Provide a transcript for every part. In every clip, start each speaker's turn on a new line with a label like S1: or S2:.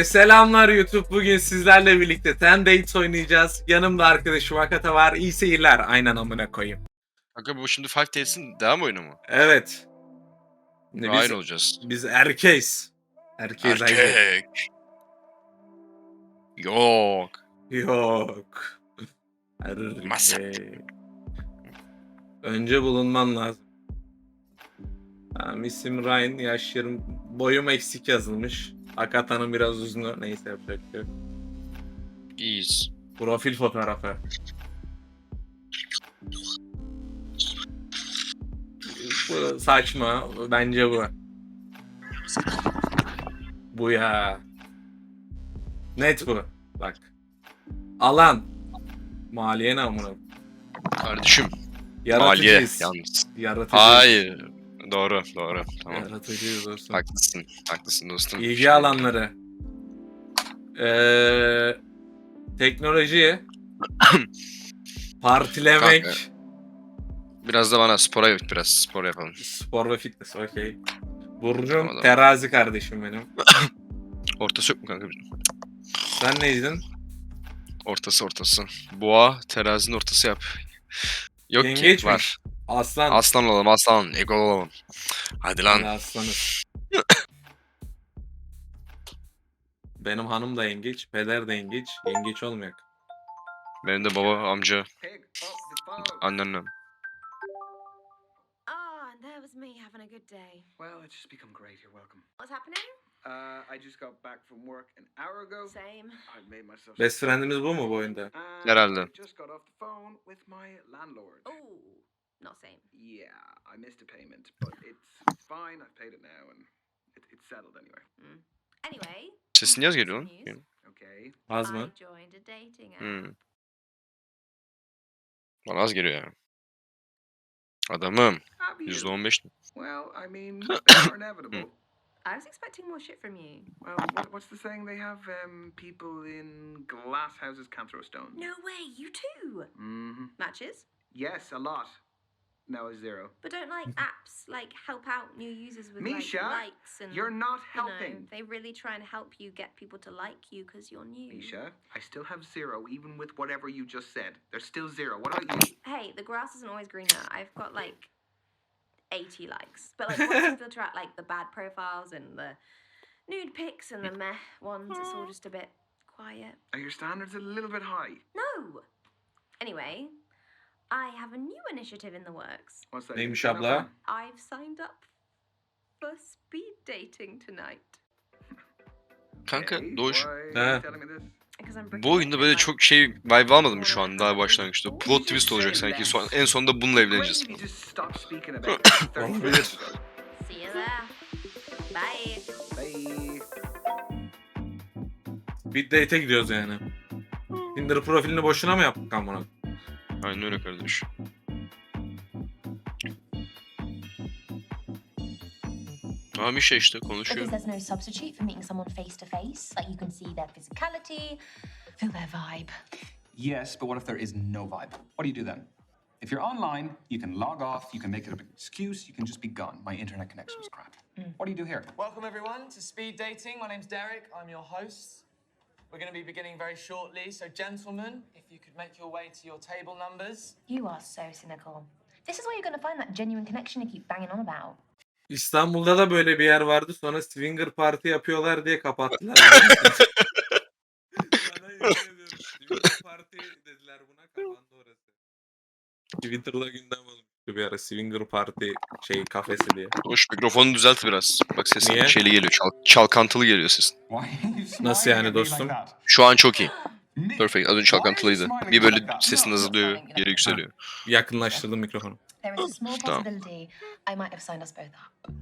S1: Selamlar YouTube. Bugün sizlerle birlikte Ten Dates oynayacağız. Yanımda arkadaşım Akata var. İyi seyirler. Aynen amına koyayım.
S2: Kanka bu şimdi Five Dates'in devam oyunu mu?
S1: Evet.
S2: Aynı olacağız.
S1: Biz erkeğiz. Erkeğiz.
S2: Erkek. Yok.
S1: Yok.
S2: Masa.
S1: Erkek. Önce bulunman lazım. Tamam, isim Ryan, yaş 20, boyum eksik yazılmış. Akata'nın biraz uzunu. Neyse yapacak bir şey yok.
S2: İyiyiz.
S1: Profil fotoğrafı. Bu saçma. Bence bu. Bu ya. Net bu. Bak. Alan. Maliye ne amına?
S2: Kardeşim. Maliye
S1: Yaratıcıyız.
S2: yalnız.
S1: Yaratıcıyız.
S2: Hayır. Doğru. Tamam.
S1: Yaratıcıyız dostum.
S2: Haklısın dostum.
S1: İlgi alanları. Teknoloji. Partilemek.
S2: Kanka. Biraz da bana biraz spor yapalım.
S1: Spor ve fitness, okey. Burcum
S2: Tamam.
S1: terazi kardeşim benim.
S2: Ortası yok mu kanka bizim?
S1: Sen neydin?
S2: Ortası. Boğa terazinin ortası yap. Yok
S1: Yengeç
S2: ki
S1: mi?
S2: var.
S1: Aslan.
S2: Aslan olalım aslan. Ego olalım. Hadi lan.
S1: Aslanız. Benim hanım da yengeç, peder de yengeç. Yengeç olmayak.
S2: Benim de baba, amca, anneannem.
S3: Ah, and there was me having a good day.
S4: Well, it's just become great. You're welcome.
S3: What's happening?
S4: I just got back from work an hour ago.
S3: Same.
S4: I've made myself.
S1: Best friend'imiz bu mu bu oyunda?
S2: Herhalde.
S4: I just got off the phone with my landlord.
S3: Oh, not same.
S4: Yeah, I missed a payment, but it's fine. I've paid it now, and it's settled anyway.
S3: Anyway.
S2: Sesin yaz geliyor lan.
S4: Okay.
S1: Az mı?
S3: I joined a dating app.
S2: Bana az geliyor ya. Adamım.
S4: Have you?
S2: %15.
S4: Well, I mean, they are inevitable.
S3: I was expecting more shit from you.
S4: Well, what's the saying? They have people in glass houses can't throw stones.
S3: No way, you too.
S4: Mm-hmm.
S3: Matches?
S4: Yes, a lot. No, zero.
S3: But don't like apps like help out new users with
S4: Misha,
S3: like likes and
S4: You're not
S3: you know,
S4: helping.
S3: they really trying to help you get people to like you because you're new.
S4: Misha, I still have zero, even with whatever you just said. There's still zero. What about you?
S3: Hey, the grass isn't always greener. I've got like 80 likes. But like once you filter out like the bad profiles and the nude pics and the meh ones, it's all just a bit quiet.
S4: Are your standards a little bit high?
S3: No! Anyway, I have a new initiative in the works.
S4: What's that?
S1: Neymiş abla?
S3: I've signed up for speed dating tonight.
S2: Kanka
S4: Hey,
S2: Doğuş.
S4: why are you
S1: Ha.
S4: telling me this?
S3: Because I'm
S2: Bu oyunda böyle çok vibe almadım şu an daha başlangıçta. Plot twist olacak sanki. En sonunda bununla evleneceğiz.
S4: Great if you just stop speaking about it. 30
S1: Olabilir.
S4: minutes ago.
S3: See you there. Bye.
S4: Bye.
S1: Bir date'e gidiyoruz yani. Tinder profilini boşuna mı yaptık amına?
S2: Aynen öyle kardeş. Tamam işte konuşuyor.
S5: Because there's no substitute for meeting someone face to face. Like you can see their physicality, feel their vibe.
S6: Yes, but what if there is no vibe? What do you do then? If you're online, you can log off, you can make it an excuse, you can just be gone. My internet connection was crap. What do you do here?
S7: Welcome everyone to Speed Dating. My name's Derek, I'm your host. We're going to be beginning very shortly, so gentlemen, if you could make your way to your table numbers.
S5: You are so cynical. This is where you're going to find that genuine connection you keep banging on about.
S1: İstanbul'da da böyle bir yer vardı. Sonra swinger party yapıyorlar diye kapattılar. Sana yemin ediyorum. Swinger party dediler buna, kapandı orası. Twitter'da gündem olmuştu bir ara swinger party kafesi diye.
S2: Doğuş mikrofonu düzelt biraz. Bak sesin
S1: Niye?
S2: şeyli geliyor. Çalkantılı geliyor sesin.
S6: Why are you
S1: Nasıl
S6: smiling
S1: yani
S6: at me
S1: dostum?
S6: like that?
S2: Şu an çok iyi.
S6: Me?
S2: Perfect. Az önce çalkantılıydı. Bir böyle sesin azalıyor, geri yükseliyor.
S1: Yakınlaştırdım mikrofonu.
S5: There is a small
S2: Tamam.
S5: possibility I might have signed us both up.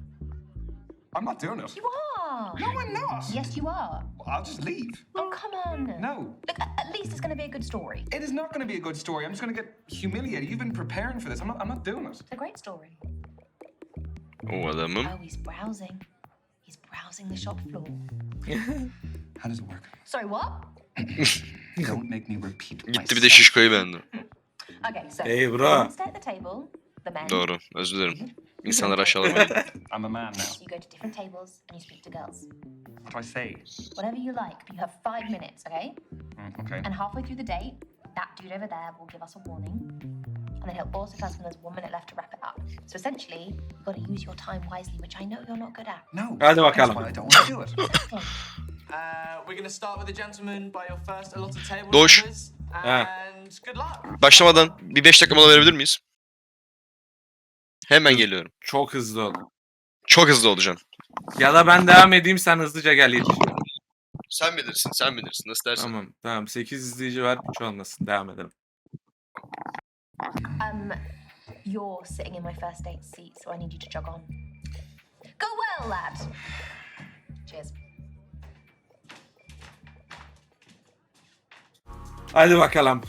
S6: I'm not doing it.
S5: You are!
S6: No, I'm not.
S5: Yes, you are.
S6: I'll just leave.
S5: Oh, come on.
S6: No.
S5: Look, at least it's going to be a good story.
S6: It is not going to be a good story. I'm just going to get humiliated. You've been preparing for this. I'm not doing it.
S5: It's a great story.
S2: O adamım.
S5: Oh, he's browsing. He's browsing the shop floor.
S6: How does it work?
S5: Sorry, what?
S6: Don't make me repeat
S2: Gitti bir
S6: myself.
S2: de şişkoyu beğendi.
S5: Okay, so
S1: Hey, bro.
S5: women stay at the table. The men.
S2: Doğru. Özür dilerim. İnsanları aşağılamayın.
S6: I'm a man now.
S5: So you go to different tables and you speak to girls.
S6: What do I say?
S5: Whatever you like, but you have 5 minutes, okay?
S6: Okay.
S5: And halfway through the date, that dude over there will give us a warning. And then he'll also tell us when there's 1 minute left to wrap it up. So essentially, you've got to use your time wisely, which I know you're not good at.
S6: No.
S1: Hadi
S6: That's
S1: bakalım.
S6: why I don't want to do it.
S5: Exactly.
S7: We're going to start with the gentleman by your first allotted table
S2: Doğuş.
S7: numbers.
S1: Ha.
S7: And good luck.
S2: Başlamadan bir 5 dakika mola verebilir miyiz? Hemen geliyorum.
S1: Çok hızlı ol.
S2: Çok hızlı olacağım.
S1: Ya da ben devam edeyim, sen hızlıca gel yetiş.
S2: Sen bilirsin, sen bilirsin. Nasıl dersin?
S1: Tamam. 8 izleyici var, hiç olmasın. Devam edelim.
S5: You're sitting in my first date seat, so I need you to jog on. Go well, lad. Cheers.
S1: Hadi bakalım.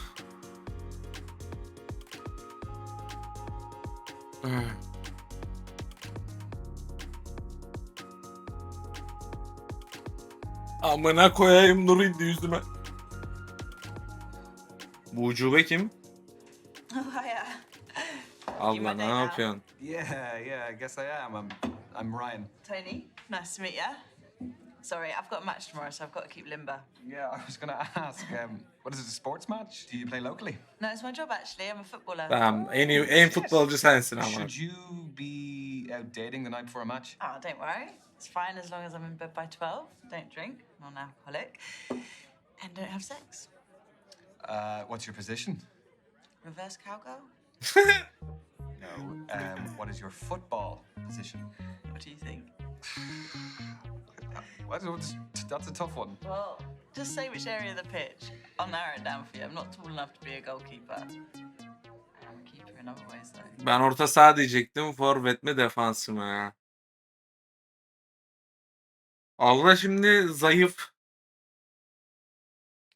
S1: Amına koyayım, nur indi yüzüme. Bu ucube kim?
S8: Oh, hiya.
S1: Allah ne yapıyorsun?
S6: Yeah, I guess I am. I'm Ryan.
S8: Tony, nice to meet you. Sorry, I've got a match tomorrow, so I've got to keep limber.
S6: Yeah, I was gonna ask, what is it, a sports match? Do you play locally?
S8: No, it's my job actually. I'm a footballer.
S1: Tamam, en futbolcu sensin ama.
S6: Should you be out dating the night before a match?
S8: Oh, don't worry. It's fine as long as I'm in bed by 12. Don't drink, non-alcoholic, and don't have sex.
S6: What's your position?
S8: Reverse cowgirl?
S6: No. What is your football position?
S8: What do you think?
S6: That's a tough one.
S8: Well, just say which area of the pitch. I'll narrow it down for you. I'm not tall enough to be a goalkeeper. I'm a keeper in other ways though.
S1: Ben orta saha diyecektim. Forvet mi defans mı ya? Allah, şimdi zayıf.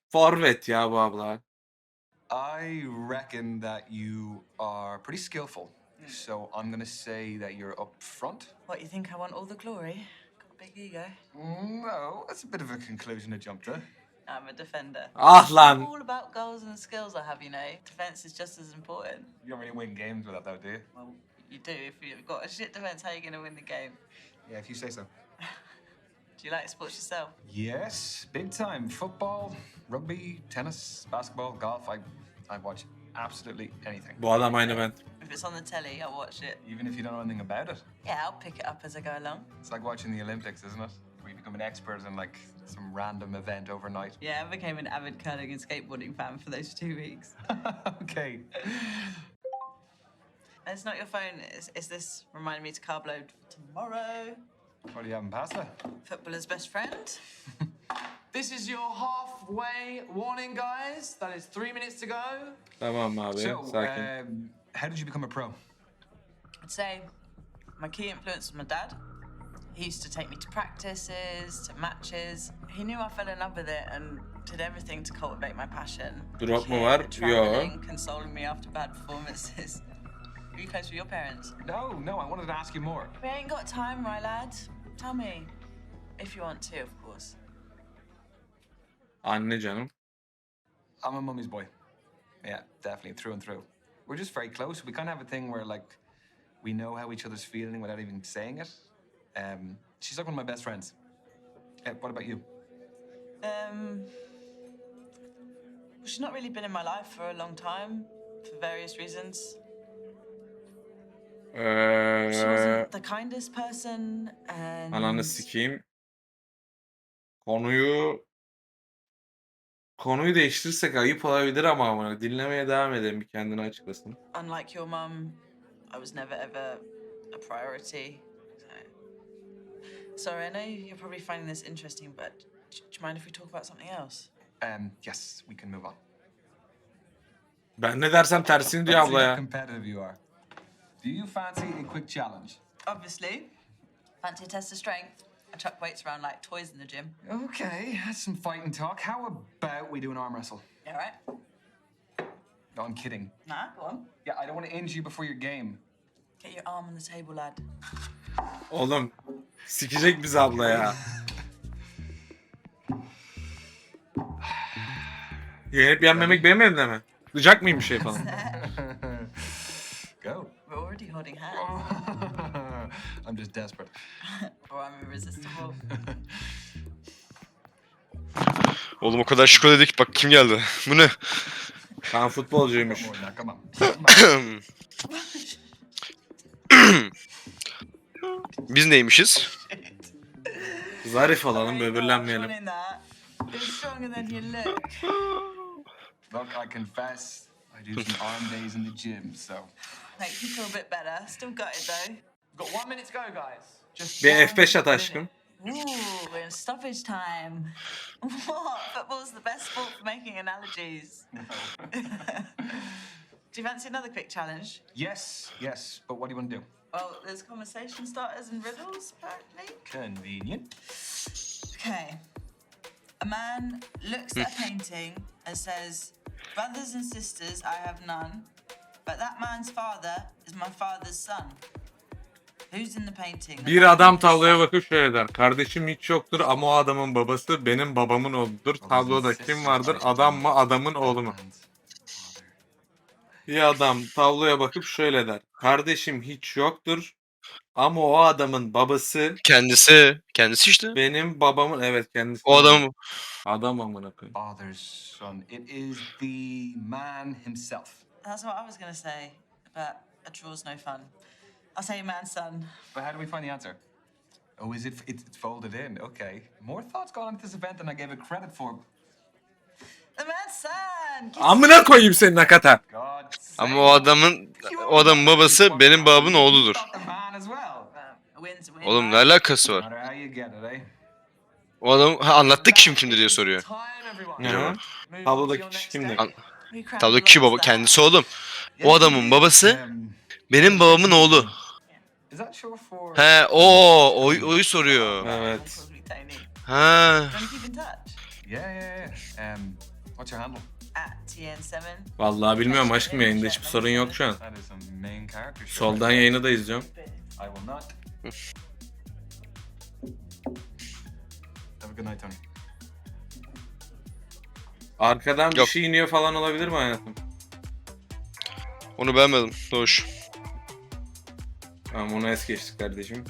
S1: Forvet ya bu abla.
S6: I reckon that you are pretty skillful. So I'm gonna say that you're up front.
S8: What, you think I want all the glory? Got a big ego.
S6: No, that's a bit of a conclusion to jump to.
S8: I'm a defender.
S1: Ah
S8: It's
S1: lan.
S8: all about goals and skills I have, you know. Defense is just as important.
S6: You don't really win games with that, though, do you?
S8: Well, you do. If you've got a shit defense, how are you going to win the game?
S6: Yeah, if you say so.
S8: Do you like sports yourself?
S6: Yes, big time. Football, rugby, tennis, basketball, golf. I watch absolutely anything.
S1: Bu adam aynı ben.
S8: If it's on the telly, I'll watch it.
S6: Even if you don't know anything about it.
S8: Yeah, I'll pick it up as I go along.
S6: It's like watching the Olympics, isn't it? Where you become an expert in like some random event overnight.
S8: Yeah, I became an avid curling and skateboarding fan for those 2 weeks.
S6: Okay.
S8: It's not your phone. Is this reminding me to carb load for tomorrow?
S6: What are you having pasta?
S8: Footballer's best friend.
S7: This is your halfway warning, guys. That is 3 minutes to go.
S1: Tamam abi,
S6: So,
S1: sakin.
S6: how did you become a pro?
S8: I'd say my key influence was my dad. He used to take me to practices, to matches. He knew I fell in love with it and did everything to cultivate my passion.
S1: Drop mu
S8: Kid,
S1: var? Yo.
S8: traveling, consoling me after bad performances. Were you close with your parents?
S6: No, I wanted to ask you more.
S8: We ain't got time, right, lad? Tell me. If you want to, of course.
S1: Anne canım.
S6: I'm a mummy's boy. Yeah, definitely, through and through. We're just very close. We kind of have a thing where, like, we know how each other's feeling without even saying it. She's like one of my best friends. What about you?
S8: Well, she's not really been in my life for a long time, for various reasons. She wasn't the kindest person, and
S1: Ananı sikeyim. Konuyu değiştirirsek ayıp olabilir ama dinlemeye devam edelim, bir kendini açıklasın.
S8: unlike your mum, I was never ever a priority. Sorry, I know you're probably finding this interesting, but do you mind if we talk about something else?
S6: Yes, we can move on.
S1: Ben ne dersem tersini diyor
S6: Let's see
S1: abla
S6: how
S1: ya.
S6: competitive you are. Do you fancy a quick challenge?
S8: Obviously. Fancy a test of strength? I chuck weights around like toys in the gym.
S6: Okay, that's some fighting talk. How about we do an arm wrestle?
S8: You all right?
S6: No, I'm kidding.
S8: Nah, go on.
S6: Yeah, I don't want to injure you before your game.
S8: Get your arm on the table, lad.
S1: Oğlum sikecek bizi abla ya. Yenip yenmemek benim elimde mi? Duyacak mıyım bir şey falan?
S6: Go.
S8: We're already holding hands.
S6: I'm just desperate.
S8: Or I'm irresistible.
S2: Oğlum o kadar şık dedik. Bak kim geldi. Bu ne?
S1: Kaan futbolcuymuş.
S6: More than that, come on.
S2: Biz neymişiz?
S1: Zarif olalım,
S8: Sorry, not
S1: böbürlenmeyelim.
S8: wanting that. You're stronger than you look.
S6: Look, I confess, I do some arm days in the gym, so.
S8: Makes me feel a bit better. Still got it though.
S7: We've got 1 minute to go, guys. Just
S1: Bir
S7: one
S1: F5 at
S7: minute.
S1: aşkım.
S8: Ooh, we're in stoppage time. What? Football's the best sport for making analogies. Do you fancy another quick challenge?
S6: Yes, yes, but what do you want to do?
S8: Well, there's conversation starters and riddles, apparently.
S6: Convenient.
S8: Okay. A man looks at a painting and says, "Brothers and sisters, I have none, but that man's father is my father's son." Who's in the painting?
S1: Bir adam tabloya bakıp şöyle der. Kardeşim hiç yoktur ama o adamın babası benim babamın oğludur. Tabloda kim vardır? Adam mı, adamın oğlu mu? Bir adam tabloya bakıp şöyle der. Kardeşim hiç yoktur ama o adamın babası
S2: Kendisi. Kendisi işte.
S1: benim babamın, evet kendisi.
S2: O adam
S1: Adam amına koyayım.
S6: Father's son. It is the man himself.
S8: That's what I was gonna say, but a draw's no fun. I'll say man's son.
S6: But how do we find the answer? Oh, is it? It's folded in. Okay. More thoughts gone into this event than I gave it credit for.
S8: The man's son.
S1: Amına koyayım senin hakikaten.
S6: God.
S2: ama o adamın babası benim babamın oğludur.
S6: The man as well.
S8: A win's a win.
S2: Oğlum ne
S8: right?
S2: alakası
S6: No
S2: var?
S6: matter how you get it, eh?
S2: O adam anlattı ki kimdir diye soruyor.
S7: Time, everyone.
S1: Hı.
S7: Move on to
S1: Tablodaki
S7: your
S1: kişi
S7: next
S1: kimdir?
S7: game.
S8: We crammed
S2: Tabii
S8: lots
S2: ki baba
S8: there.
S2: kendisi oğlum. O adamın babası benim babamın oğlu.
S6: Is that short for?
S2: He oyu soruyor.
S1: Evet.
S8: Probably Tony.
S2: Ha.
S8: Do you want to keep in touch?
S6: Yeah. What's your handle?
S8: At TN7.
S1: Vallahi bilmiyorum aşkım, yayında hiçbir sorun yok şu an.
S6: That is a main character. show.
S1: Soldan yayını da izliyorum.
S6: I will not. Have a good night, Tony.
S1: Arkadan bir
S2: Yok.
S1: şey iniyor falan olabilir mi hayatım?
S2: Onu beğenmedim. Hoş.
S1: Tamam, onu es geçtik kardeşim.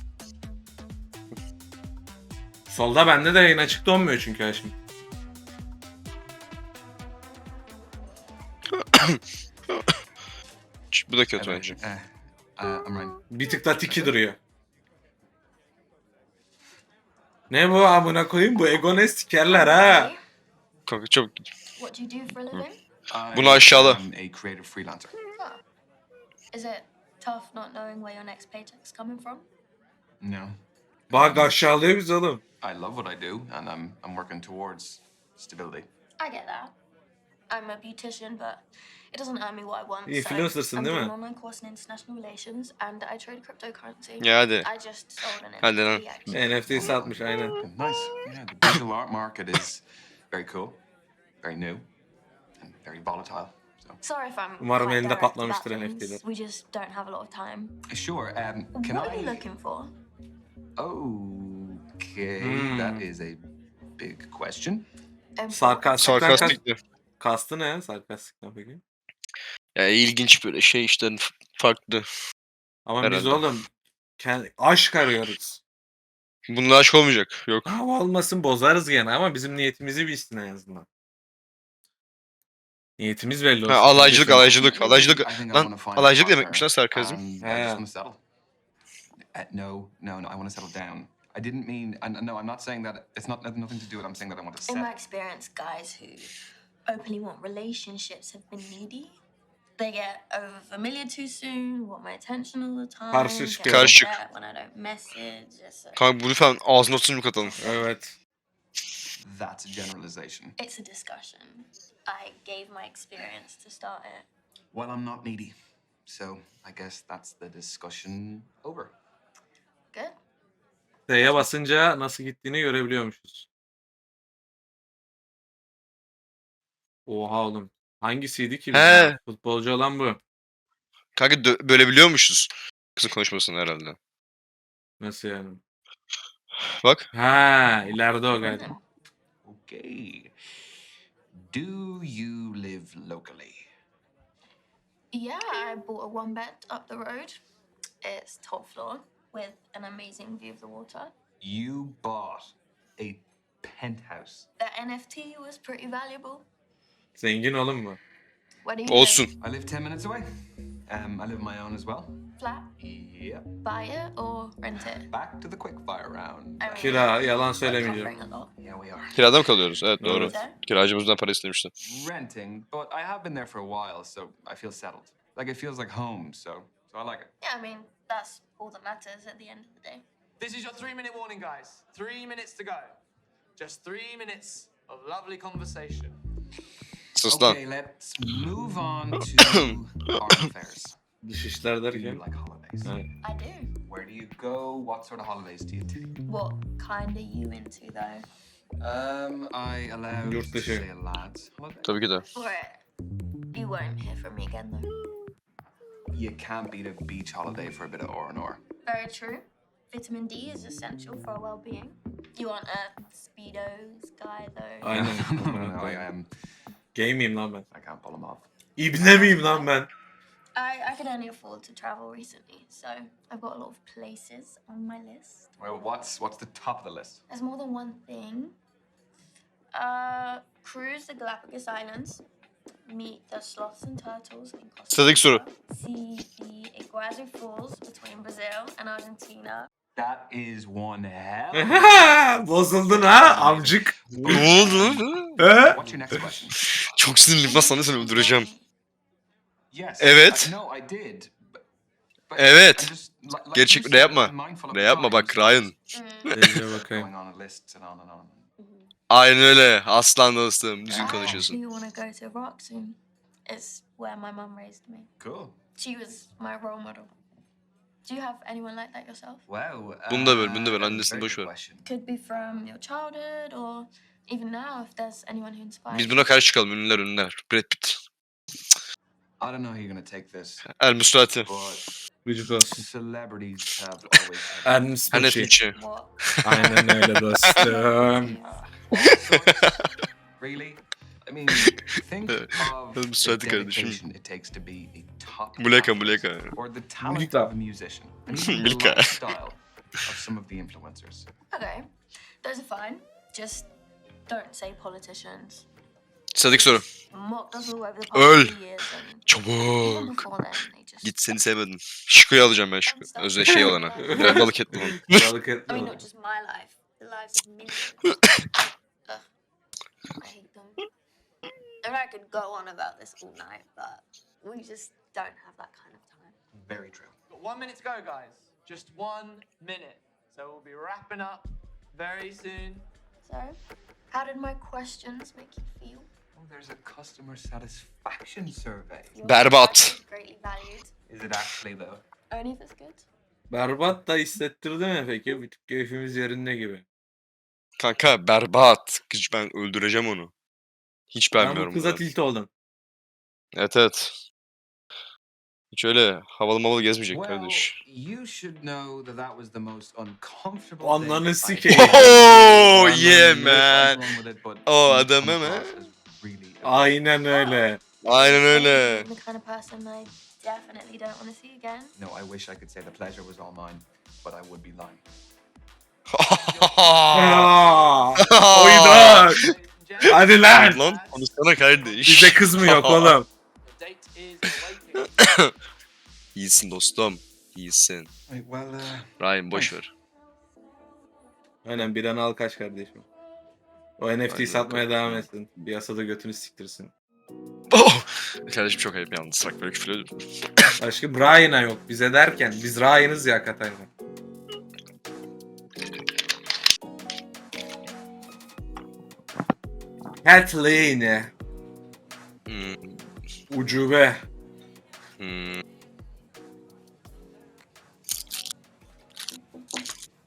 S1: Solda bende de yayın açık donmuyor çünkü aşkım.
S2: Bu da kötü bence.
S6: I'm Ryan.
S1: Bir tık da tiki duruyor. Ne bu amına koyayım, bu egone sikerler ha.
S2: Kanka çok
S5: What do you do for a living?
S2: Bunu aşağıla.
S6: I'm a creative freelancer.
S5: Oh. Is it tough not knowing where your next paycheck's coming from?
S6: No.
S1: Bak aşağılıyor biz oğlum.
S6: I love what I do, and I'm working towards stability.
S5: I get that. I'm a beautician, but it doesn't earn me what I want.
S1: Influencer'sın
S5: I'm
S1: değil
S5: doing
S1: mi?
S5: an online course in international relations, and I trade cryptocurrency.
S2: Ya hadi.
S5: I just sold an
S2: Hadi lan.
S5: NFT, actually.
S1: NFT satmış aynen.
S6: Nice. Yeah, the digital art market is very cool, very new, and very volatile. So,
S5: Sorry if I'm
S1: Umarım
S5: quite
S1: elinde
S5: direct
S1: patlamıştır
S5: about things.
S1: NFT'ler.
S5: We just don't have a lot of time.
S6: sure. Can
S5: What are you
S6: I?
S5: looking for?
S6: Okay, that is a big question.
S1: Sarkastikten
S2: Sarkastikti.
S1: kastı ne? Sarkastikten peki?
S2: Ya ilginç böyle şey işte farklı.
S1: Ama biz
S2: Herhalde.
S1: oğlum aşk arıyoruz.
S2: Bununla aşk olmayacak. Yok.
S1: Hava olmasın bozarız gene ama bizim niyetimizi bilsin en azından. Niyetimiz belli olsun.
S2: Ha, alaycılık.
S6: I think I
S2: Lan
S6: wanna find a
S2: alaycılık
S6: partner,
S2: demekmiş lan sarkazm.
S6: and I just
S1: Yeah.
S6: want to settle. No. I want to settle down. I didn't mean. No, I'm not saying that. It's not nothing to do with. I'm saying that I want to
S5: In my
S6: settle.
S5: experience, guys who openly want relationships have been needy. They get over familiar too soon, want my attention all the time.
S1: Karşı
S5: get
S1: çıkıyor.
S2: Karşı çık.
S5: upset when I don't message.
S2: Kanka bunu falan ağzına tutun mu katalım?
S1: Evet.
S6: That's a generalization.
S5: It's a discussion. I gave my experience to start it.
S6: Well, I'm not needy, so I guess that's the discussion over.
S5: Good.
S1: T'ye basınca nasıl gittiğini görebiliyormuşuz. Oha oğlum. Hangisiydi ki?
S2: He.
S1: Futbolcu olan bu.
S2: Kanka bölebiliyormuşuz. Kızın konuşmasını herhalde.
S1: Nasıl yani?
S2: Bak.
S1: Ha, ileride o galiba.
S6: Okay. Do you live locally?
S5: Yeah, I bought a one bed up the road. It's top floor with an amazing view of the water.
S6: You bought a penthouse.
S5: That NFT was pretty valuable.
S1: Zengin oğlum mu?
S5: What do you
S2: Olsun.
S5: think?
S6: I live 10 minutes away. I live on my own as well.
S5: Flat?
S6: Yep.
S5: Buy it or rent it?
S6: Back to the quickfire round.
S5: I mean,
S1: Kira, yalan
S5: we're
S1: söylemeyeceğim.
S5: covering a lot.
S6: Yeah, we are.
S2: Kirada mı kalıyoruz? Evet doğru.
S1: Evet.
S5: So,
S2: Kiracımızdan para istemişti.
S6: Renting, but I have been there for a while, so I feel settled. Like it feels like home, so I like it.
S5: yeah, I mean, that's all that matters at the end of the day.
S7: This is your 3-minute warning, guys. 3 minutes to go. Just 3 minutes of lovely conversation.
S2: Sus lan.
S6: Okay, let's move on to our affairs.
S1: Dış işler
S6: Do you
S1: derken.
S6: like holidays?
S1: Evet.
S5: I do.
S6: Where do you go? What sort of holidays do you take?
S5: What kind are you into, though?
S6: I allowed
S1: Yurt
S6: to
S1: dışı.
S6: say a lad's holiday?
S2: Tabii ki de.
S5: You won't hear from me again, though.
S6: You can't beat a beach holiday for a bit of R&R.
S5: Very true. Vitamin D is essential for our well-being. You aren't a Speedos guy, though.
S1: Aynen.
S6: No, I am.
S1: Gay miyim lan ben?
S6: I can't pull them off.
S1: İbne miyim lan ben?
S5: I could only afford to travel recently, so I've got a lot of places on my list.
S6: Well, what's the top of the list?
S5: There's more than one thing. Cruise the Galapagos Islands. Meet the sloths and turtles in Costa
S2: Sıradaki soru.
S5: Rica. See the Iguazu Falls between Brazil and Argentina.
S6: That is one hell.
S1: Bozuldun ha amcık.
S2: Ne oldu lan?
S1: He?
S6: What's your next question?
S2: Çok sinirliyim lan sana, seni öldüreceğim.
S6: Yes.
S2: Evet.
S6: No, I did. But
S2: Evet.
S6: I'm just, like
S2: Gerçek
S6: you
S2: ne
S6: said,
S2: yapma.
S6: I'm mindful of
S2: Ne yapma
S6: times.
S2: bak Ryan.
S1: Gece bakayım.
S6: Going on a list and on and on.
S2: Aynen öyle. Aslan dostum. Düzgün
S5: I
S2: konuşuyorsun.
S5: actually want to go to rock soon. It's where my mum raised me.
S6: Cool.
S5: She was my role model. Do you have anyone like that yourself?
S6: Wow.
S2: Bunu da böl, bunu da böl.
S6: that's a
S2: Annesini
S6: very
S2: boş
S6: good
S2: ver.
S6: question.
S5: Could be from your childhood or even now if there's anyone who inspires
S2: Biz buna karşı çıkalım. Ünlüler. Brad Pitt.
S6: I don't know how you're gonna take this,
S2: El Musrati.
S6: but
S1: Gıcık olsun.
S6: celebrities have always had
S1: Ernest
S2: Hannes
S1: Mucci.
S2: Mucci.
S5: What?
S1: Aynen öyle dostum.
S6: all sorts. Really? I mean, think of
S2: Oğlum,
S6: the
S2: Suat kardeşim.
S6: dedication it takes to be a top
S2: Muleka,
S6: athlete,
S2: muleka.
S6: or the talent
S1: Muleka.
S6: of a musician, and even the
S2: Milka.
S6: lifestyle of some of the influencers.
S5: Okay, those are fine. Just don't say politicians.
S2: Sıradaki soru.
S5: Mocked us all over the
S2: Öl.
S5: past few years and even
S2: Çabuk.
S5: before then they just...
S2: Git, seni sevmedim. Şiko'yu alacağım ben Şiko. Özel şey olana. Balık etli olan.
S1: Balık
S5: I
S1: etme
S5: mean,
S1: lan.
S5: not just my life, the lives of millions. Ugh, I hate them. I mean, I could go on about this all night, but we just don't have that kind of time.
S6: Very true.
S7: Got 1 minute to go, guys. Just 1 minute. So we'll be wrapping up very soon.
S5: So, how did my questions make you feel?
S6: Oh, there's a customer satisfaction survey.
S5: Your
S2: Berbat.
S5: feedback is greatly valued.
S6: Is it actually though?
S5: Only if it's good.
S1: Berbat da hissettirdi mi peki? Bir tık keyfimiz yerinde gibi.
S2: Kanka berbat. Kız, ben öldüreceğim onu. Hiç
S1: Ben bu
S2: beğenmiyorum
S1: kıza
S2: bunu.
S1: tilt oldum.
S2: Evet evet. Hiç öyle havalı mavalı gezmeyecek
S6: Well,
S2: kardeş.
S6: you should know that that was the most uncomfortable
S1: Ananı
S6: thing I
S1: sikeyim.
S2: Oh
S1: Ananı
S2: yeah
S1: sikeyim.
S2: man.
S6: wrong with it, but
S2: O
S6: you
S2: adamı
S6: come
S2: mı?
S6: across as really
S1: Aynen öyle.
S2: Aynen öyle.
S5: I'm the kind of person I definitely don't want to see again.
S6: No, I wish I could say the pleasure was all mine, but I would be lying.
S1: Aa, Oydak. Hadi lan.
S2: Lan konuşsana kardeş.
S1: Bize kız mı yok oğlum?
S7: The date is awaiting.
S2: İyisin dostum. İyisin.
S6: Right, well,
S2: Ryan boş ver.
S1: Aynen bir an al kaç kardeşim. O NFT
S2: Aynen,
S1: satmaya
S2: tabii.
S1: devam etsin. Piyasada götünü siktirsin.
S2: Oh! Kardeşim çok ayıp yalnız. Bak böyle küfür ediyorum.
S1: Aşkım Ryan'a yok bize derken. Biz Ryan'ız ya Katarina. Kathleen.
S2: Hmm.
S1: Ucube.
S2: Hmm.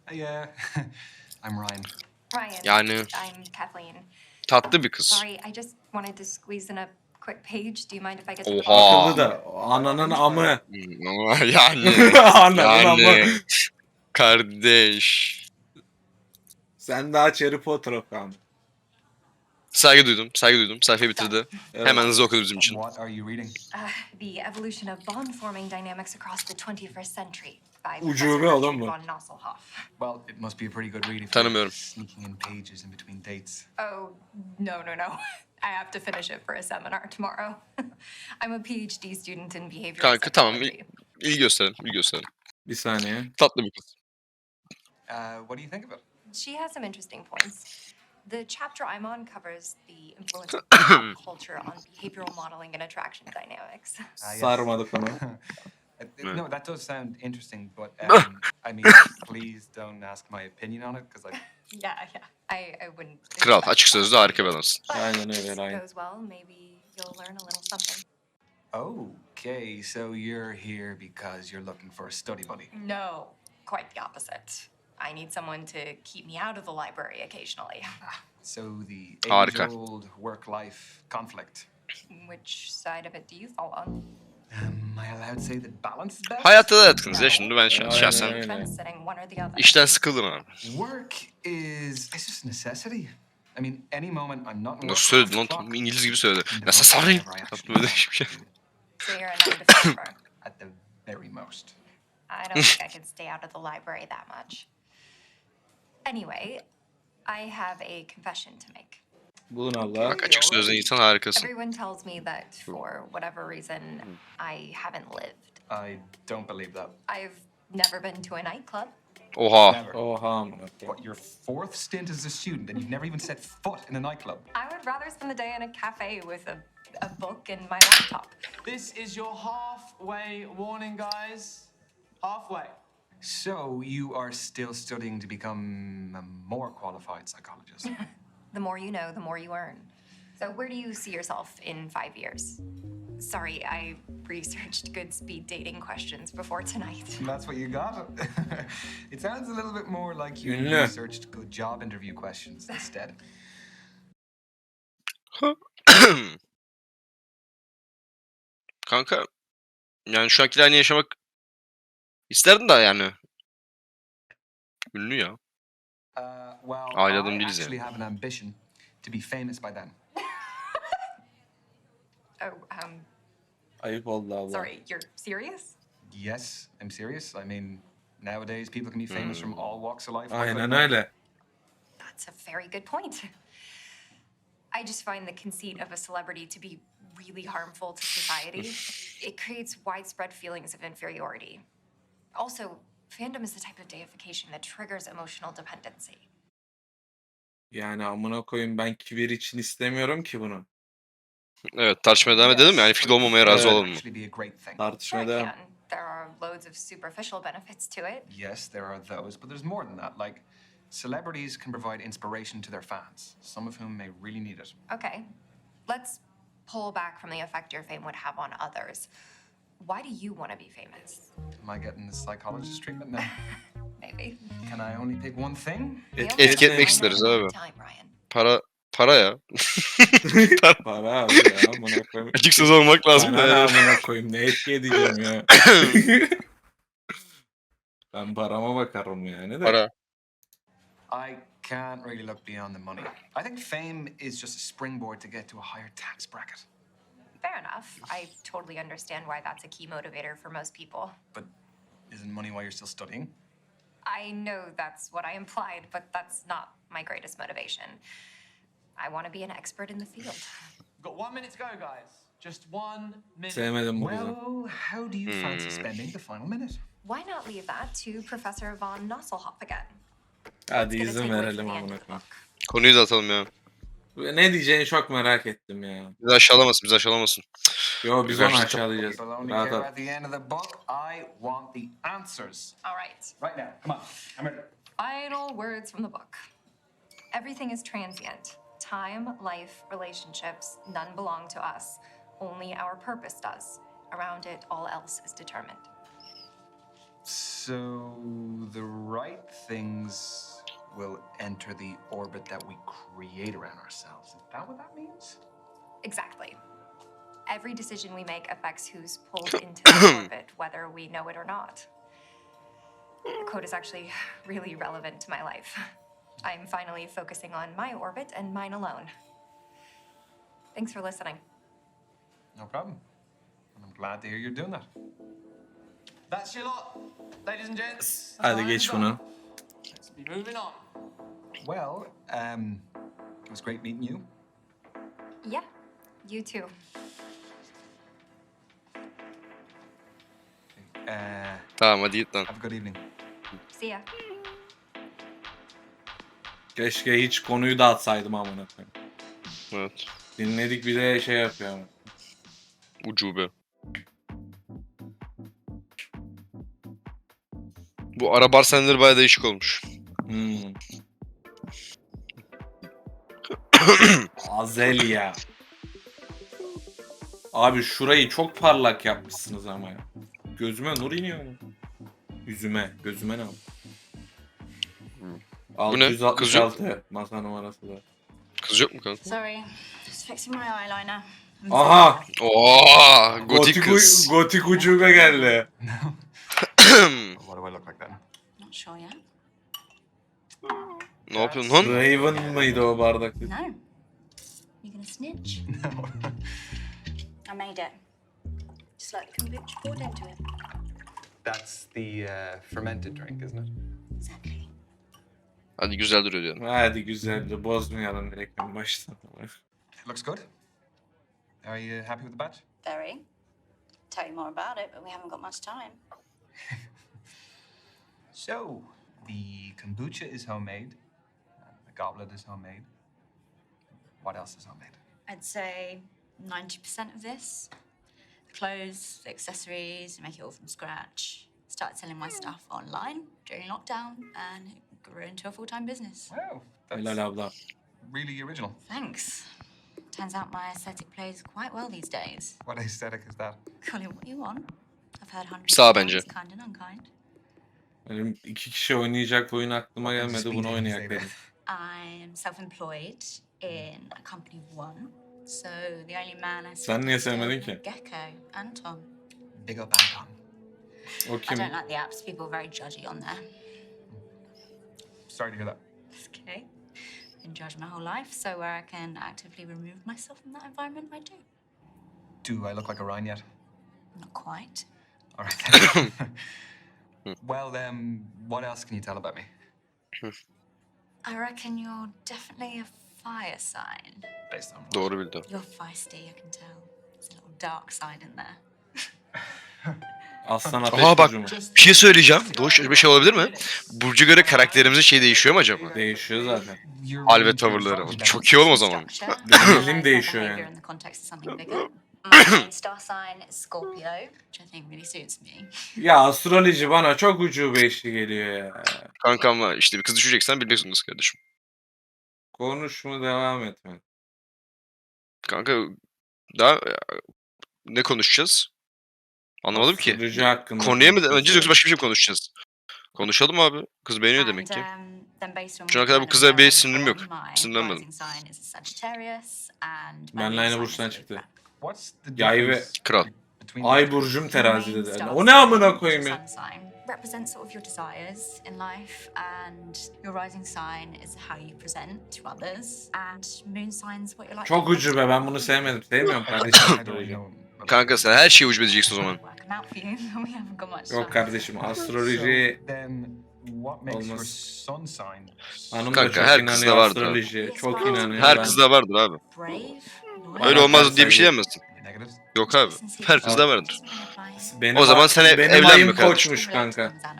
S6: hey, I'm Ryan.
S9: Ryan.
S2: Yani
S9: I'm Kathleen.
S2: tatlı bir kız.
S9: Sorry, I just wanted to squeeze in a quick page. Do you mind if I get to the
S2: Oha.
S1: Akıllı da. Ananın amı.
S2: Yani.
S1: Ananın amı.
S2: Yani. Kardeş.
S1: Sen daha Harry Potter okan.
S2: Saygı duydum. Saygı duydum. Sayfayı bitirdi.
S1: Evet.
S2: Hemen hızlı okudu bizim için.
S6: What are you reading?
S9: The evolution of bond forming dynamics across the 21st century. by
S1: Ucube
S9: Professor
S1: oğlum bu.
S9: von Nosselhoff.
S6: Well, it must be a pretty good read if you're
S2: Tanımıyorum.
S6: sneaking in pages in between dates.
S9: Oh, no. I have to finish it for a seminar tomorrow. I'm a PhD student in behavioral
S2: Kanka tamam.
S9: psychology.
S2: İyi gösterin. İyi gösterin.
S1: Bir saniye.
S2: Tatlı bir kız.
S6: What do you think of it?
S9: She has some interesting points. The chapter I'm on covers the influence of pop culture on behavioral modeling and attraction dynamics.
S6: Yes.
S1: Sarmadı konu.
S6: No, that does sound interesting, but I mean, please don't ask my opinion on it because
S9: Yeah. I wouldn't.
S2: Kral.
S9: expect
S2: Açık
S9: that.
S2: sözlü harika bir adamsın.
S9: But
S1: Aynen
S9: if
S1: öyle,
S9: this
S1: Ryan.
S9: goes well, maybe you'll learn a little something.
S6: Okay, so you're here because you're looking for a study buddy.
S9: No, quite the opposite. I need someone to keep me out of the library occasionally.
S6: So the
S2: Harika.
S6: age-old work-life conflict.
S9: Which side of it do you fall on?
S6: Am I allowed to say that balance is best?
S2: Hayatta da yatkınız ya şimdi ben
S1: Aynen
S2: şahsen
S1: öyle.
S9: Fence sitting, one or the other.
S2: işten sıkıldım abi.
S6: Work is it's just a necessity. I mean, any moment I'm not in
S2: Nasıl
S6: work,
S2: söyledi lan?
S6: off the clock,
S2: İngiliz gibi söyledi.
S6: I can
S2: Nasıl
S6: devote
S2: sarayım?
S6: whatever I actually
S2: Böyle
S6: want
S2: bir şey.
S6: to,
S9: So you're a 9 to 5 firm.
S6: at the very most.
S9: I don't think I could stay out of the library that much. Anyway, I have a confession to make.
S1: Bulun Allah.
S2: Bak açık sözlü insan harikasın.
S9: Everyone tells me that for whatever reason, I haven't lived.
S6: I don't believe that.
S9: I've never been to a nightclub.
S2: Oha.
S6: Never.
S1: Oha amına koyayım.
S6: What, your fourth stint as a student and you've never even set foot in a nightclub?
S9: I would rather spend the day in a cafe with a book and my laptop.
S7: This is your halfway warning, guys. Halfway.
S6: So you are still studying to become a more qualified psychologist?
S9: The more you know, the more you earn. So where do you see yourself in 5 years? Sorry, I researched good speed dating questions before tonight.
S6: That's what you got? It sounds a little bit more like you
S1: Ünlü.
S6: researched good job interview questions instead.
S2: Kanka yani şu anki aynı yaşamak isterdim da yani. Ünlü ya.
S6: Well,
S2: Aile adamı
S6: I
S2: değiliz
S6: actually
S2: yani.
S6: have an ambition to be famous by then.
S9: Oh,
S1: Ayıp oldu abla.
S9: sorry, you're serious?
S6: Yes, I'm serious. I mean, nowadays people can be famous from all walks of life.
S1: Aynen öyle.
S9: That's a very good point. I just find the conceit of a celebrity to be really harmful to society. It creates widespread feelings of inferiority. Also, fandom is the type of deification that triggers emotional dependency.
S1: Yani amına koyayım ben kibir için istemiyorum ki bunu.
S2: Evet tartışmaya devam edelim yani fikir olmamaya razı
S1: Evet.
S2: olalım mı?
S6: Actually be a great thing.
S1: Tartışmaya
S9: Sure it
S1: devam.
S9: can. There are loads of superficial benefits to it.
S6: Yes, there are those, but there's more than that. Like, celebrities can provide inspiration to their fans, some of whom may really need it.
S9: Okay, let's pull back from the effect your fame would have on others. Why do you want to be famous?
S6: Am I getting the psychologist treatment now?
S9: Maybe.
S6: Can I only pick one thing?
S2: Etki etmek isteriz abi.
S9: Time, Ryan.
S2: Para ya.
S1: Para abi ya amına koyayım.
S2: Açık söz olmak lazım.
S1: Bana ne
S2: da.
S1: amına koyayım ne etki edeceğim ya. Ben parama bakarım yani de.
S2: Para.
S6: I can't really look beyond the money. I think fame is just a springboard to get to a higher tax bracket.
S9: Fair enough. I totally understand why that's a key motivator for most people.
S6: But isn't money why you're still studying?
S9: I know that's what I implied, but that's not my greatest motivation. I want to be an expert in the field.
S7: Got 1 minute to go, guys. Just 1 minute.
S1: Sevmedim bu kızı.
S6: Well, how do you fancy spending the final minute?
S9: Why not leave that to Professor von Nosselhoff again?
S1: Hadi
S9: It's gonna
S1: izin
S9: take away
S1: verelim
S9: from the end
S1: amına
S9: of the
S1: koyayım.
S9: book.
S2: Konuyu da atalım ya.
S1: Ne diyeceğini çok merak ettim ya.
S2: Bizi aşağılamasın, bizi aşağılamasın.
S1: Yo biz onu aşağılayacağız.
S6: People only
S1: Rahat
S6: care
S1: ol.
S6: at the end of the book. I want the answers.
S9: All right.
S6: Right now, come on. I'm ready.
S9: Final words from the book. Everything is transient. Time, life, relationships, none belong to us. Only our purpose does. Around it, all else is determined.
S6: So the right things will enter the orbit that we create around ourselves. Is that what that means?
S9: Exactly. Every decision we make affects who's pulled into the orbit, whether we know it or not. The quote is actually really relevant to my life. I'm finally focusing on my orbit and mine alone. Thanks for listening.
S6: No problem. And I'm glad to hear you're doing that.
S7: That's your lot, ladies and gents.
S1: Hadi geç
S7: Time's
S1: bunu.
S7: up. Let's be moving on.
S6: Well, it was great meeting you.
S9: Yeah, you too.
S6: Have
S2: Tamam hadi git lan.
S6: a good evening.
S9: See ya.
S1: Keşke hiç konuyu da atsaydım amına koyayım.
S2: Evet.
S1: Dinledik bir de şey yapıyor ama.
S2: Ucube. Bu ara bar sahneleri bayağı değişik olmuş.
S1: Hmm. Azelya. Abi şurayı çok parlak yapmışsınız ama ya. Gözüme nur iniyor mu? Yüzüme. Gözüme ne oldu?
S2: Bu ne? Kız yok.
S1: 666 masa numarası da.
S2: Kız yok mu kanka?
S5: Sorry, just fixing my eyeliner.
S1: Aha!
S2: Ooo gotik kız.
S1: Gotik ucube geldi.
S6: What do I look like then?
S5: Not sure yet.
S2: Ne yapıyorsun lan?
S1: Raven mıydı o bardaktaki?
S5: No. You gonna snitch?
S6: No.
S5: I made it. Just like kombucha poured into it.
S6: That's the fermented drink, isn't it?
S5: Exactly.
S2: Hadi güzel duruyor diyorum.
S1: Hadi güzeldi. Bozmayalım direkt en baştan.
S6: It looks good. Are you happy with the batch?
S5: Very. Tell you more about it, but we haven't got much time.
S6: So, the kombucha is homemade. The goblet is homemade. What else is homemade?
S5: I'd say 90% of this. The clothes, the accessories, make it all from scratch. Started selling my stuff online during lockdown and it grew into a full-time business.
S6: Wow,
S1: Helal
S6: that's
S1: abla.
S6: really original.
S5: Thanks. Turns out my aesthetic plays quite well these days.
S6: What aesthetic is that?
S5: Call it what you want. I've heard hundreds
S2: Sağ
S5: of
S2: bence.
S5: times, kind and unkind.
S1: Benim 2 kişi oynayacak oyun aklıma
S6: What
S1: gelmedi.
S6: speed
S1: Bunu
S6: did you
S1: oynayak
S6: say
S1: dedim.
S5: I am self-employed in a company of one. So the only man I
S1: Sen niye sevmedin ki?
S5: Gecko, Anton.
S6: Big up Anton.
S1: O
S5: I
S1: kim?
S5: don't like the apps. People are very judgy on there.
S6: Sorry to hear that.
S5: It's okay. Been judged my whole life, so where I can actively remove myself from that environment, I do.
S6: Do I look like a Ryan yet?
S5: Not quite.
S6: All right. Well, what else can you tell about me?
S5: I reckon you're definitely a fire sign.
S6: Based on what?
S2: Doğru bildi.
S5: You're feisty, I can tell. There's a little dark side in there.
S1: Aslan ateş
S2: Aha bak
S1: burcu mu?
S2: bir şey söyleyeceğim. Doğuş bir şey olabilir mi? Burcu göre karakterimizin şey değişiyor mu acaba?
S1: Değişiyor zaten.
S6: You're
S2: Hal ve
S6: really
S2: tavırları.
S6: focused on
S2: Çok iyi olmaz o zaman.
S5: Structure.
S1: Dilim değişiyor
S5: Behavior
S1: yani.
S5: in the context of something bigger. My main star sign is Scorpio, which I think really suits me.
S1: Ya astroloji bana çok ucube işi geliyor ya.
S2: Kanka ama işte bir kız düşeceksen bilmek zorundasın kardeşim.
S1: Konuşma devam etme.
S2: Kanka daha ne konuşacağız? Anlamadım ki.
S1: Astroloji hakkında.
S2: Konuya mı önce yoksa başka bir şey mi konuşacağız? Konuşalım abi. Kız beğeniyor demek ki. Şu ana kadar bu kıza bir sinirim yok. Sinirlenmedim.
S1: Benle aynı burçtan çıktı.
S6: What's the
S1: Yay ve
S6: difference
S2: Kral.
S6: between
S1: ay burcum terazi dedi. O ne amına koyayım ya?
S5: Represents sort of your desires in life, and your rising sign is how you present to others, and moon signs what you're like.
S1: Çok ucube, ben bunu sevmedim. Sevmiyorum kardeşim
S6: I don't
S1: astroloji.
S6: know.
S2: Kanka sen her şeyi ucube edeceksin o zaman.
S5: Working out for you. We haven't got much
S1: Yok
S5: time.
S1: kardeşim astroloji
S6: So then, what makes your
S1: Olmaz.
S6: sun sign?
S1: hanım da
S2: Kanka,
S1: çok
S2: her
S1: inanıyor
S2: kızda vardır
S1: astrolojiye. Çok inanıyor.
S2: Her
S1: Ben-
S2: kızda vardır abi.
S5: Brave.
S2: Öyle olmaz diye bir şey diyemezsin.
S6: Negatives?
S2: Yok abi. Her kızda vardır.
S1: Benim,
S2: O zaman sen
S1: benim
S2: evlenme
S1: ayım
S2: kardeşim.
S1: koçmuş kanka.
S2: Tamam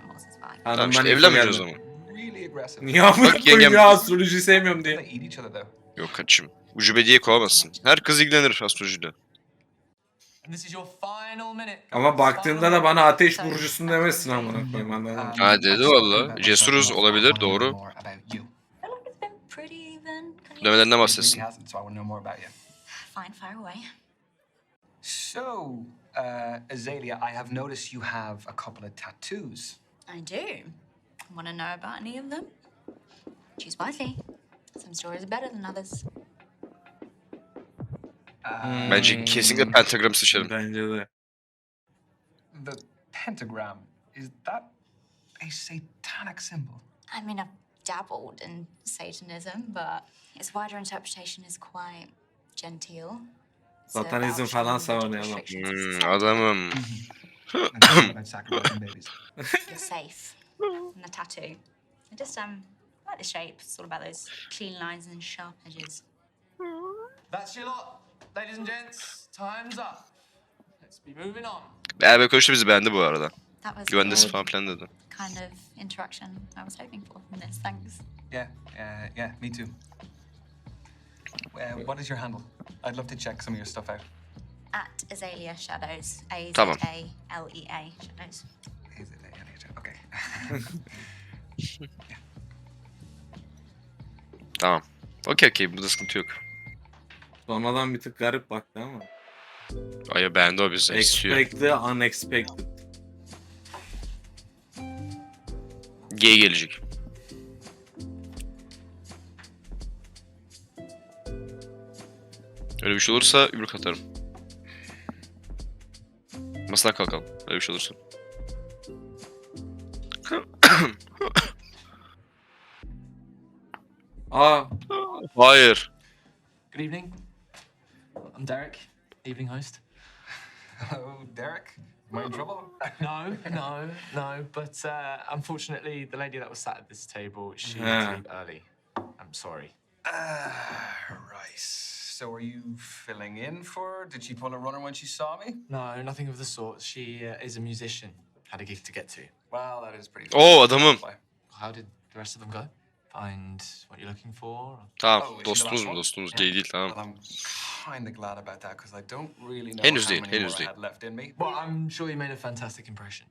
S1: Hanım
S2: işte
S1: ben
S2: evlenmeyeceğiz o zaman.
S6: Really aggressive.
S1: Niye amına
S2: Bak,
S1: koyayım
S2: yengem-
S1: ya astrolojiyi sevmiyorum
S6: They
S1: diye.
S6: eat each other though.
S2: Yok kaçım. Ucube diye kovamazsın. Her kız ilgilenir astrolojiyle.
S7: And this is your final minute.
S1: Ama baktığında da bana ateş burcusun demezsin amına koyayım anladın mı?
S2: Ha, dedi valla. Cesuruz olabilir, doğru.
S6: More about you.
S2: Demelerinden
S6: It
S2: bahsetsin.
S6: really hasn't, so I want to know more about you.
S5: Fine, fire away.
S6: So, Azalea, I have noticed you have a couple of tattoos.
S5: I do. Want to know about any of them? Choose wisely. Some stories are better than others.
S2: Bence kesinlikle pentagram seçelim.
S1: Bence de.
S6: The pentagram, is that a satanic symbol?
S5: I mean, I've dabbled in Satanism, but its wider interpretation is quite genteel. It's
S1: Satanizm
S5: about
S1: falan
S5: showing
S1: savunuyor
S5: the
S1: adam.
S5: restrictions of society.
S2: Adamım.
S6: And it's not about sacrificing babies.
S5: You're safe. And the tattoo. I just like the shape. It's all about those clean lines and sharp edges.
S7: That's your lot, ladies and gents. Time's up. Let's be moving on.
S2: Eğer konuştu bizi beğendi bu arada.
S5: That was
S2: Güvendesin
S1: Evet.
S2: falan filan dedi.
S5: the kind of interaction I was hoping for in this. Thanks.
S6: Yeah, me too. What is your handle? I'd love to check some of your stuff out.
S5: At Azalea Shadows.
S2: Tamam.
S5: Azalea Shadows.
S6: Is it okay?
S2: Tamam. Okey. Burada sıkıntı yok.
S1: Sonradan bir tık garip baktı ama.
S2: Ay beğendi o bizi. İstiyor.
S1: Expected, unexpected.
S2: G gelecek. Öyle bir şey olursa yumruk atarım. Masaya kalkalım. Öyle bir şey olursa.
S1: Aa,
S2: Hayır.
S7: Good evening. I'm Derek, evening host.
S6: Hello, Derek. Am I in trouble?
S7: No. But unfortunately, the lady that was sat at this table, she had
S1: Yeah.
S7: to leave early. I'm sorry.
S6: Right. So are you filling in for her? Did she pull a runner when she saw me?
S7: No, nothing of the sort. She is a musician. Had a gig to get to.
S6: Well, that is pretty.
S2: Oo adamım.
S7: How did the rest of them go? Find what you're looking for?
S2: Tamam.
S6: Oh, is she the
S2: Dostumuz
S6: last
S2: mu?
S6: one?
S2: Dostumuz.
S7: Yeah.
S2: Gay değil tamam.
S6: Well, I'm kind of glad about that because I don't really know
S2: Henüz
S6: how
S2: değil,
S6: many
S2: henüz
S6: more I
S2: değil.
S6: had left in me.
S7: Well, I'm sure you made a fantastic impression.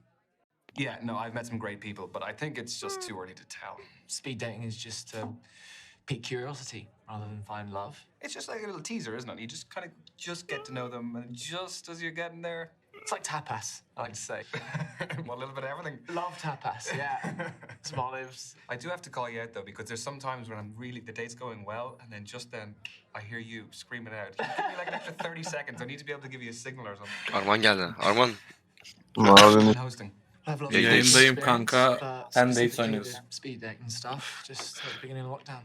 S6: Yeah, no, I've met some great people, but I think it's just too early to tell.
S7: Speed dating is just to pique curiosity rather than find love.
S6: It's just like a little teaser, isn't it? You just kind of get to know them, and just as you're getting there,
S7: It's like tapas, I like to say.
S6: well, a little bit of everything.
S7: Love tapas, yeah. Some olives.
S6: I do have to call you out though, because there's some times when the date's going well, and then just then I hear you screaming out. Give me like an extra 30 seconds. I need to be able to give you a signal or something.
S2: Arman geldi. Arman.
S6: I'm hosting.
S7: I have lots
S2: Yeah,
S7: of
S1: yayındayım
S7: experience,
S1: kanka.
S7: but
S1: Sen de
S7: specifically
S1: oynuyorsun.
S7: the speed dating stuff, just at the beginning of lockdown.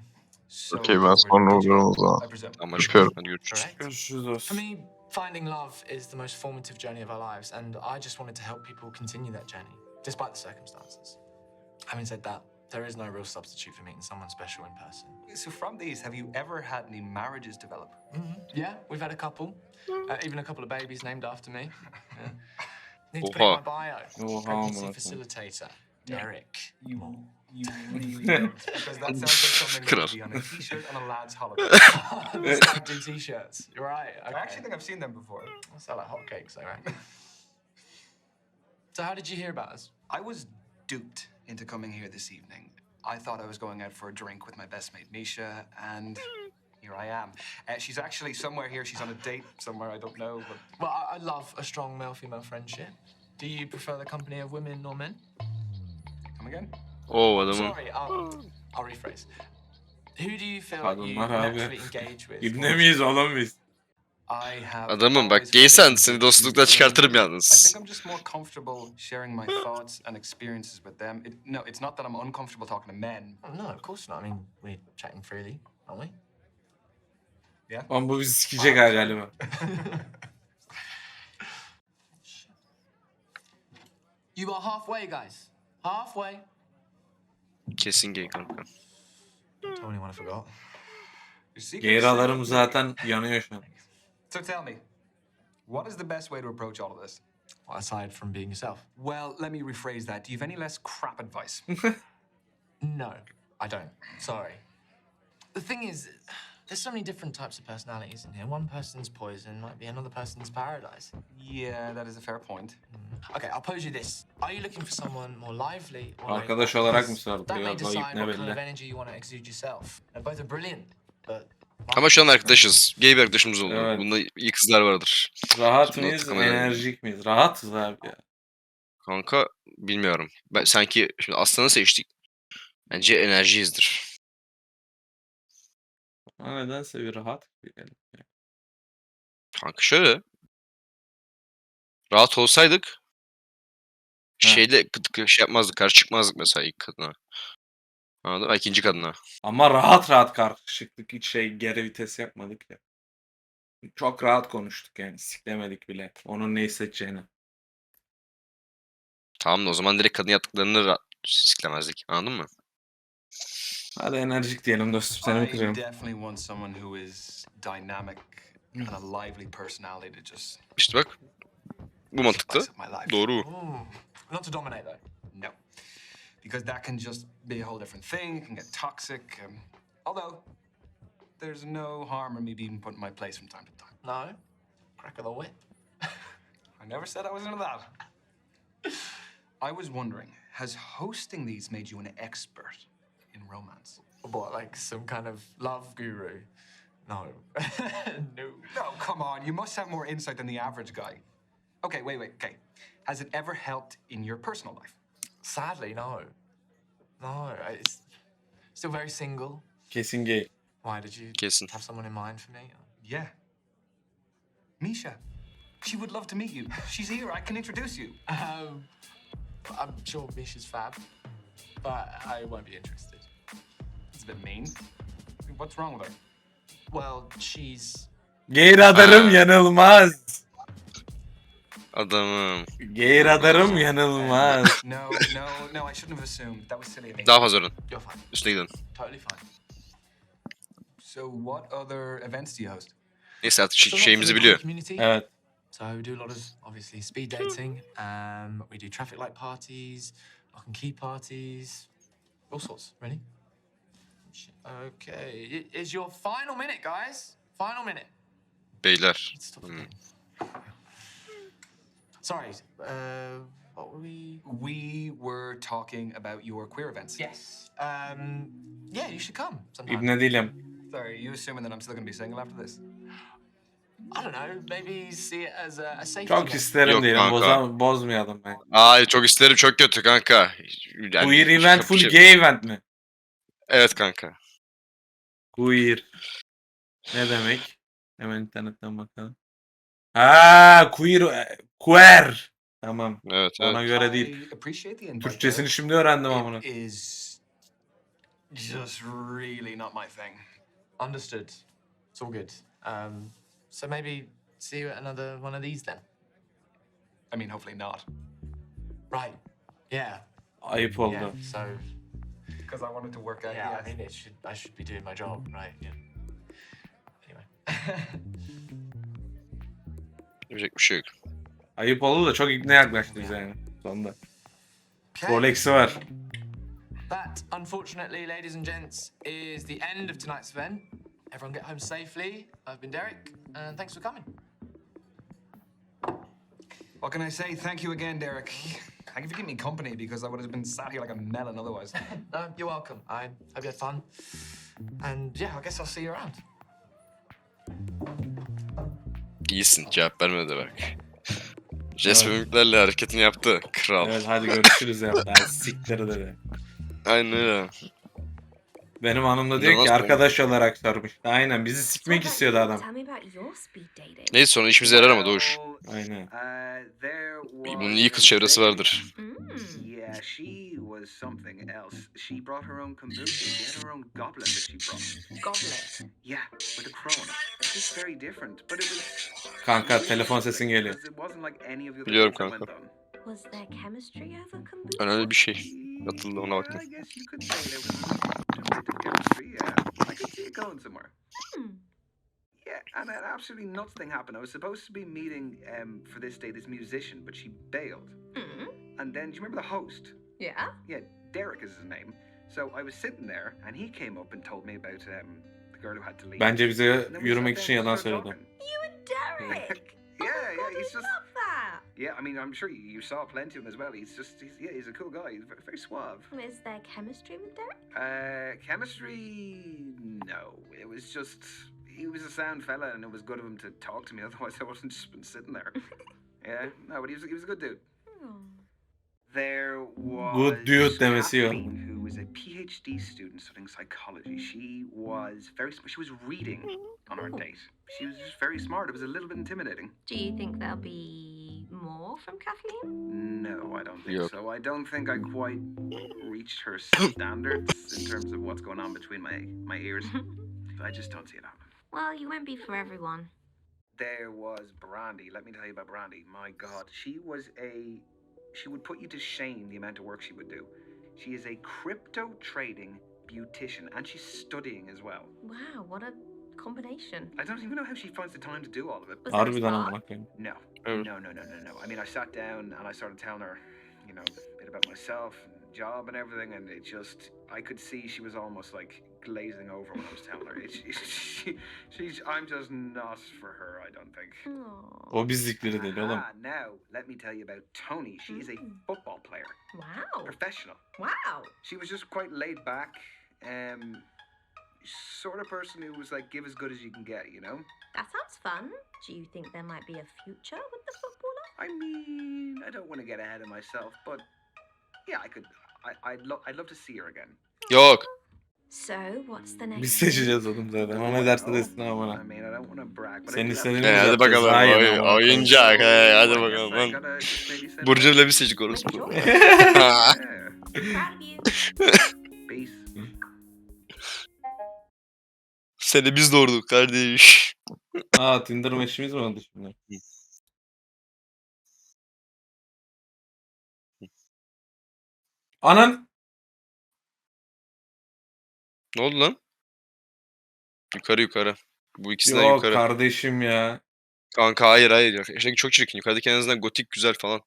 S6: So,
S10: Okey, ben sonra uğrarım o zaman.
S6: I presume.
S2: Tamam aşkım. Hadi görüşürüz.
S7: Correct?
S1: görüşürüz
S7: For
S1: olsun.
S7: me, finding love is the most formative journey of our lives, and I just wanted to help people continue that journey, despite the circumstances. Having said that, there is no real substitute for meeting someone special in person.
S6: So from these, have you ever had any marriages develop?
S7: Yeah, we've had a couple, even a couple of babies named after me. Yeah. Need to put
S2: Oha.
S7: in my bio.
S1: Oha,
S7: Pregnancy
S1: amına
S7: facilitator, Derek.
S6: You really don't, because that sounds like something that would be on a t-shirt on a lad's holiday.
S7: Let's not do t-shirts. You're right. Okay.
S6: I actually think I've seen them before.
S7: I sell like hotcakes, though, right? So how did you hear about us?
S6: I was duped into coming here this evening. I thought I was going out for a drink with my best mate Misha, and here I am. She's actually somewhere here. She's on a date somewhere. I don't know, but
S7: Well, I love a strong male-female friendship. Do you prefer the company of women or men?
S6: come again.
S2: Oo adamım.
S7: Sorry, I'll rephrase. Who do you feel like you
S1: Kadınlar abi.
S7: naturally engage with?
S1: İbne miyiz oğlum biz?
S6: I have.
S2: Adamım bak
S6: always
S2: gaysen
S6: felt
S2: seni
S6: that
S2: dostluktan çıkartırım
S6: I
S2: yalnız.
S6: think I'm just more comfortable sharing my thoughts and experiences with them. No, it's not that I'm uncomfortable talking to men.
S7: Oh, no, of course not. I mean, we're chatting freely, aren't we?
S1: Lan bu bizi sikecek ha galiba.
S7: You are halfway, guys. Halfway.
S2: Kesin gay kanka.
S7: Don't tell anyone I forgot.
S6: Your secret
S1: Geyralarım
S6: is-
S1: zaten yanıyor şu an.
S6: So tell me, what is the best way to approach all of this?
S7: Well, aside from being yourself.
S6: Well, let me rephrase that. Do you have any less crap advice?
S7: No, I don't. Sorry. The thing is, there's so many different types of personalities in here. One person's poison might be another person's paradise.
S6: Yeah, that is a fair point.
S7: Okay, I'll pose you this. Are you looking for someone more lively or
S1: Arkadaş
S7: laid back?
S1: olarak mı
S7: Because That may
S1: sorguluyor?
S7: decide
S1: Layık ne
S7: what kind of
S1: belli.
S7: energy you want to exude yourself. Both are brilliant, but...
S2: Ama şu an arkadaşız. Gay bir arkadaşımız oldu.
S1: Evet.
S2: Bunda iyi kızlar vardır.
S1: Rahat
S2: Şimdi
S1: mıyız,
S2: takılmaya
S1: enerjik miyiz? Rahatız abi ya.
S2: Kanka bilmiyorum. Ben sanki şimdi aslanı seçtik. Bence enerjiyizdir.
S1: Ama nedense bir rahat gibi geldi.
S2: Kanka şöyle. Rahat olsaydık
S1: Ha.
S2: şeyde şey yapmazdık. Karşı çıkmazdık mesela ilk kadına. Anladın mı? İkinci kadına.
S1: Ama rahat karşılıklık hiç geri vites yapmadık ya. Çok rahat konuştuk yani. Siklemedik bile. Onun ne hissedeceğini.
S2: Tamam da o zaman direkt kadın yaptıklarını siklemezdik. Anladın mı?
S1: Hadi enerjik diyelim dostum, seni mi
S6: I
S1: kırıyorum?
S6: definitely want someone who is dynamic and a lively personality to just
S2: İşte bak. Bu mantıklı.
S6: spice up my life.
S2: Doğru.
S7: Not to dominate though.
S6: No. Because that can just be a whole different thing, it can get toxic. Although, there's no harm in me being put in my place from time to time.
S7: No. Crack of the whip.
S6: I never said I was into that. I was wondering, has hosting these made you an expert in romance?
S7: What, like some kind of love guru? No. No.
S6: No, come on, you must have more insight than the average guy. Okay, wait, okay. Has it ever helped in your personal life?
S7: Sadly, no. No, it's still very single.
S1: Kesin gay.
S7: Why did you
S2: Kesin.
S7: have someone in mind for me?
S6: Yeah. Misha. She would love to meet you. She's here, I can introduce you.
S7: I'm sure Misha's fab, but I won't be interested.
S6: It's a bit mean. What's wrong with her?
S7: Well, she's
S1: Gay radarım yanılmaz.
S2: Adamım.
S1: Gay radarım yanılmaz.
S6: No, I shouldn't have assumed. That was silly of me.
S2: Daha fazla oran.
S7: you're fine.
S2: Üstüne gidin.
S7: Totally fine.
S6: So what other events do you host?
S2: Neyse artık
S7: So lots
S2: şeyimizi
S7: of
S2: biliyor.
S7: community.
S1: Evet.
S7: So we do a lot of obviously speed dating. We do traffic light parties, lock and key parties, all sorts. Ready? Okay, it is your final minute, guys. Final minute.
S2: Beyler.
S7: Let's stop again. Sorry. What were we?
S6: We were talking about your queer events.
S7: Yes. Yeah, you should come sometime.
S1: İbne değilim.
S6: Sorry, are you assuming that I'm still gonna be single after this?
S7: I don't know. Maybe see it as a safety
S1: Çok
S7: net.
S1: isterim
S2: Yok
S1: diyelim.
S2: kanka.
S1: Bozmayalım ben.
S2: Ay çok isterim, çok kötü kanka. Yani
S1: Queer event full
S2: şey-
S1: gay event mi?
S2: Evet kanka.
S1: Queer. Ne demek? Hemen internetten bakalım. Ha, queer. Tamam.
S2: Evet,
S1: Ona
S2: evet.
S1: göre değil.
S6: I appreciate the invite.
S1: Türkçesini şimdi öğrendim amına.
S6: It is just really not my thing.
S7: Understood. It's all good. So maybe see you at another one of these then.
S6: I mean, hopefully not.
S7: Right. Yeah.
S1: Ayıp oldu.
S7: Yeah. So
S6: Because I wanted to work out.
S7: yeah,
S6: yes.
S7: I mean, I should be doing my job, right? Yeah. Anyway.
S2: Yapacak bir şey yok.
S1: Ayıp oldu da çok ibne yaklaştınız yani. Sonunda. Rolex'i var.
S7: That, unfortunately, ladies and gents, is the end of tonight's event. Everyone get home safely. I've been Derek, and thanks for coming.
S6: What can I say? Thank you again, Derek. Thank you for keeping me company because I would have been sat here like a melon otherwise.
S7: No, you're welcome. I hope you had fun. And yeah, I guess I'll see you around.
S2: İyisin, cevap vermedi bak. Jest ve mimiklerle hareketini yaptı. Kral.
S1: Evet hadi görüşürüz ya. Hadi siktir dedi.
S2: Aynen öyle.
S1: Benim hanım da diyor ki
S2: Nasıl?
S1: arkadaş olarak sormuş. Aynen bizi sikmek istiyordu adam.
S3: Tell me about your speed dating.
S2: Neyse sonra işimize yarar ama Doğuş.
S1: Aynen.
S2: Bunun iyi kız çevresi vardır.
S4: Yeah, she was something else. She brought her own kombucha. She had her own goblet that she brought.
S3: Goblet.
S4: Yeah, with a crow on it. It's very different, but it was.
S1: Kanka telefon sesin geliyor.
S4: Because it wasn't like any of the other
S2: Biliyorum
S4: things I
S2: kanka.
S4: went on.
S3: Was there chemistry over kombucha?
S2: Önemli bir şey. Atıldı ona baktım.
S4: I guess you could say there was a bit of chemistry. Yeah, I could see it going somewhere. Yeah, and an absolutely nuts thing happened. I was supposed to be meeting for this day this musician, but she bailed. And then, do you remember the host?
S3: Yeah.
S4: Yeah, Derek is his name. So I was sitting there, and he came up and told me about the girl who had to leave.
S1: Bence bize
S4: And then we
S1: yürümek
S4: sat
S1: için
S4: down and
S1: yalan
S4: started
S1: söyledi.
S4: talking.
S3: You and Derek.
S4: Yeah,
S3: God,
S4: he's
S3: I
S4: just.
S3: love that.
S4: Yeah, I mean, I'm sure you saw plenty of him as well. He's a cool guy. He's very, very suave.
S3: Is there chemistry with Derek?
S4: Chemistry, no. It was just, he was a sound fella, and it was good of him to talk to me. Otherwise, I wouldn't just been sitting there. Yeah, no, but he was a good dude. There was
S1: Good dude demesi yok.
S4: Kathleen, who was a PhD student studying psychology. She was she was reading on our date. She was just very smart. It was a little bit intimidating.
S3: Do you think there'll be more from Kathleen?
S4: No, I don't think
S2: Yep.
S4: so. I don't think I quite reached her standards in terms of what's going on between my ears. I just don't see it happening.
S3: Well, you won't be for everyone.
S4: There was Brandy. Let me tell you about Brandy. My God, she was a she would put you to shame the amount of work she would do. She is a crypto trading beautician, and she's studying as well.
S3: Wow, what a combination.
S4: I don't even know how she finds the time to do all of it.
S3: Was there a
S1: Harbiden
S3: spark?
S1: amına koyayım.
S4: No,
S2: Evet.
S4: no. I mean, I sat down and I started telling her, you know, a bit about myself and job and everything, and it just, I could see she was almost like glazing over when I was telling her. I'm just not for her, I don't think.
S3: Aw.
S1: O bizlikleri değil oğlum.
S4: Now, let me tell you about Tony. She is a football player,
S3: Wow.
S4: professional.
S3: Wow.
S4: She was just quite laid back, sort of person who was like, give as good as you can get, you know?
S3: That sounds fun. Do you think there might be a future with the footballer?
S4: I mean, I don't want to get ahead of myself, but yeah, I'd love to see her again.
S2: Yok.
S3: So, what's the next?
S1: Biz seçeceğiz oğlum zaten. O ne derse desin
S4: I
S1: amına.
S4: mean, I don't want to brag, but
S1: Senin
S4: I do have
S1: istediğin
S4: to-
S1: gibi
S2: Hadi
S1: yapacağız.
S2: bakalım.
S1: Daha iyi amına koyayım.
S2: Oyuncak. Hadi
S4: I
S2: bakalım.
S4: guess I gotta just maybe send
S2: Burcu'yla bir seçik orası bu.
S3: Enjoy.
S4: Yeah.
S3: Proud of you.
S4: Peace.
S2: Seni biz doğurduk kardeş.
S1: Aa, Tinder meşimiz mi oldu şimdi? Anan!
S2: Ne oldu lan? Yukarı. Bu ikisinden
S1: Yok
S2: yukarı.
S1: kardeşim ya.
S2: Kanka hayır. Şey çok çirkin. Yukarıdaki en azından gotik güzel falan.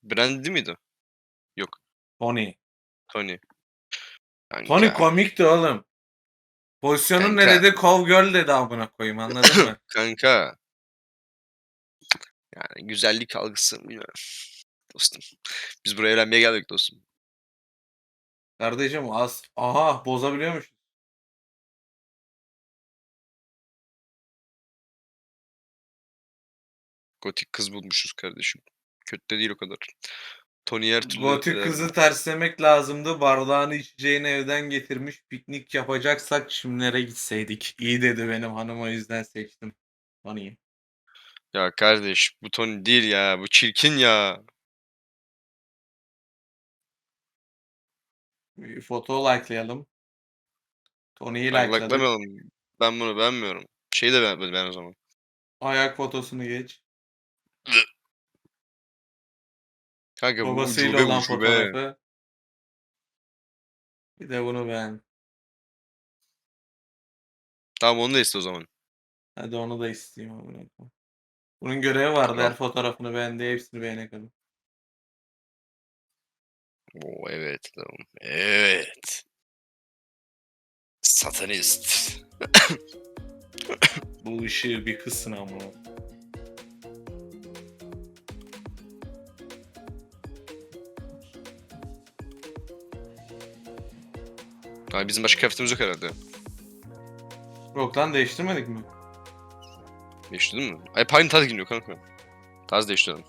S2: Brandy miydi? Yok.
S1: Tony.
S2: Tony. Kanka.
S1: Tony komikti oğlum. Pozisyonun
S2: Kanka.
S1: nerede? Call girl dedi amına koyayım, anladın mı?
S2: Kanka. Yani güzellik algısı bilmiyorum. Dostum. Biz buraya evlenmeye geldik dostum.
S1: Kardeşim az. Aha, bozabiliyormuş.
S2: Gotik kız bulmuşuz kardeşim. Kötü de değil o kadar. Tony her türlü...
S1: Gotik kızı terslemek lazımdı. Bardağını içeceğini evden getirmiş. Piknik yapacaksak çimlere gitseydik. İyi dedi benim hanım, o yüzden seçtim. Tony'yi.
S2: Ya kardeş bu Tony değil ya. Bu çirkin ya.
S1: Bir foto likelayalım. Tony'yi
S2: Bak,
S1: likeladık.
S2: like'lamayalım. Ben bunu beğenmiyorum. Şeyi de beğenmedim ben o zaman.
S1: Ayak fotosunu geç.
S2: Kanka bu
S1: Babasıyla
S2: ucube
S1: olan
S2: ucube.
S1: fotoğrafı. Bir de bunu beğen.
S2: Tamam onu da iste o zaman.
S1: Hadi onu da isteyeyim amına koyayım. Bunun görevi vardı.
S2: Tamam.
S1: Her fotoğrafını beğendi. Hepsini beğene kadar.
S2: Oo evet tamam. Evet. Satanist.
S1: Bu ışığı bir kızsın amına.
S2: Abi bizim başka kıyafetimiz yok herhalde.
S1: Yok lan, değiştirmedik mi?
S2: Değiştirdin mi? Ay aynı tarz giyiniyor kanka. Tarz değiştirdim.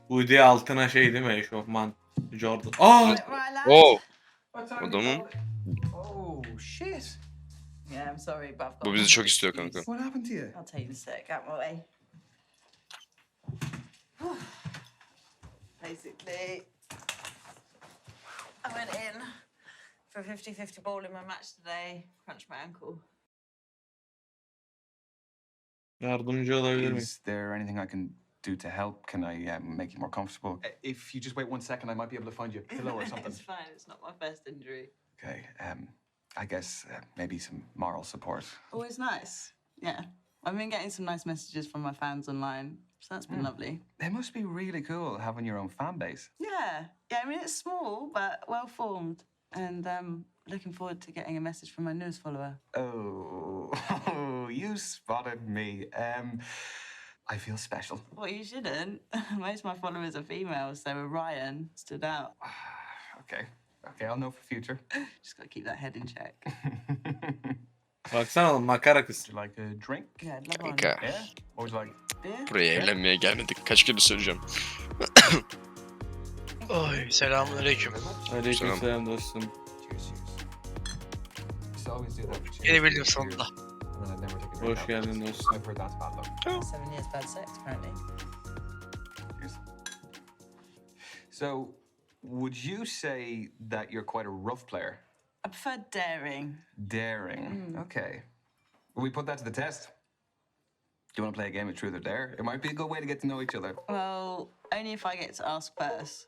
S1: Bu diye altına şey değil mi? Eşofman. Jordan. Aa!
S8: Right, lad.
S2: Oo.
S6: What time
S2: Adamın-
S6: you call it? Oh, shit.
S8: Yeah, I'm sorry, but I've got.
S2: Bu bizi çok istiyor kanka.
S6: What happened to you?
S8: I'll tell you in a sec. Out my way. Basically, I went in for a 50-50 ball in my match today. Crunched my ankle.
S1: Yardımcı olabilir miyim?
S6: Is there anything I can do to help? Can I make you more comfortable? If you just wait 1 second, I might be able to find you a pillow or something.
S8: It's fine. It's not my first injury.
S6: Okay. I guess maybe some moral support.
S8: Always nice. Yeah. I've been getting some nice messages from my fans online, so that's been lovely.
S6: It must be really cool having your own fan base.
S8: Yeah. Yeah, I mean, it's small, but well formed. And looking forward to getting a message from my newest follower.
S6: Oh, you spotted me. I feel special.
S8: Well, you shouldn't. Most of my followers are females, so Ryan stood out.
S6: Okay, I'll know for future.
S8: Just gotta keep that head in check.
S1: Baksana oğlum, makara kız.
S6: Would you like a drink?
S8: Yeah, love on.
S2: Kanka.
S6: Yeah? What would you like?
S8: Beer?
S2: Buraya evlenmeye gelmedik. Kaç kere söyleyeceğim.
S11: Oy, selamünaleyküm.
S1: Aleykümselam dostum.
S6: Just always do that for
S11: Gelebildim
S6: cheers.
S11: sonunda.
S6: And then I'd never take a drink
S1: Hoş
S6: out.
S1: geldin dostum.
S6: I've heard that's bad luck.
S8: 7 years bad sex, apparently.
S6: Cheers. So, would you say that you're quite a rough player?
S8: I prefer daring.
S6: Daring. Okay. Will we put that to the test? Do you want to play a game of truth or dare? It might be a good way to get to know each other.
S8: Well, only if I get to ask first.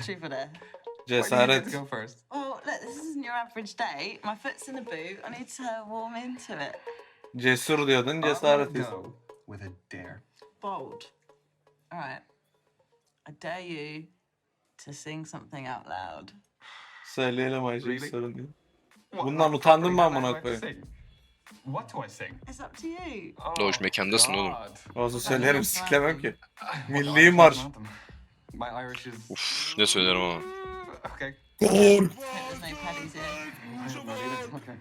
S8: Truth or dare?
S6: Why do you
S1: Cesaret.
S6: get to go first?
S8: Well, look, this isn't your average date. My foot's in the boot. I need to warm into it.
S1: Cesur diyordun,
S6: I'm gonna
S1: cesaret.
S6: go with a dare.
S8: Bold. All right. I dare you to sing something out loud.
S1: Söyleyelim Ayşe,
S6: Really?
S1: sorun değil.
S6: What,
S1: Bundan
S6: like,
S1: utandım ben
S6: something
S1: amına
S6: that I have to
S1: koyayım.
S6: sing? What do I sing?
S8: It's up to you.
S2: Doğuş, mekandasın oğlum.
S6: God.
S1: Olsun söylerim, siklemem ki.
S6: What
S1: Milli
S6: Irish
S1: marş.
S6: anthem? My Irish is...
S2: Uf, ne söylerim ama.
S6: Okay.
S8: There's no paddies here.
S6: I have no idea. Okay.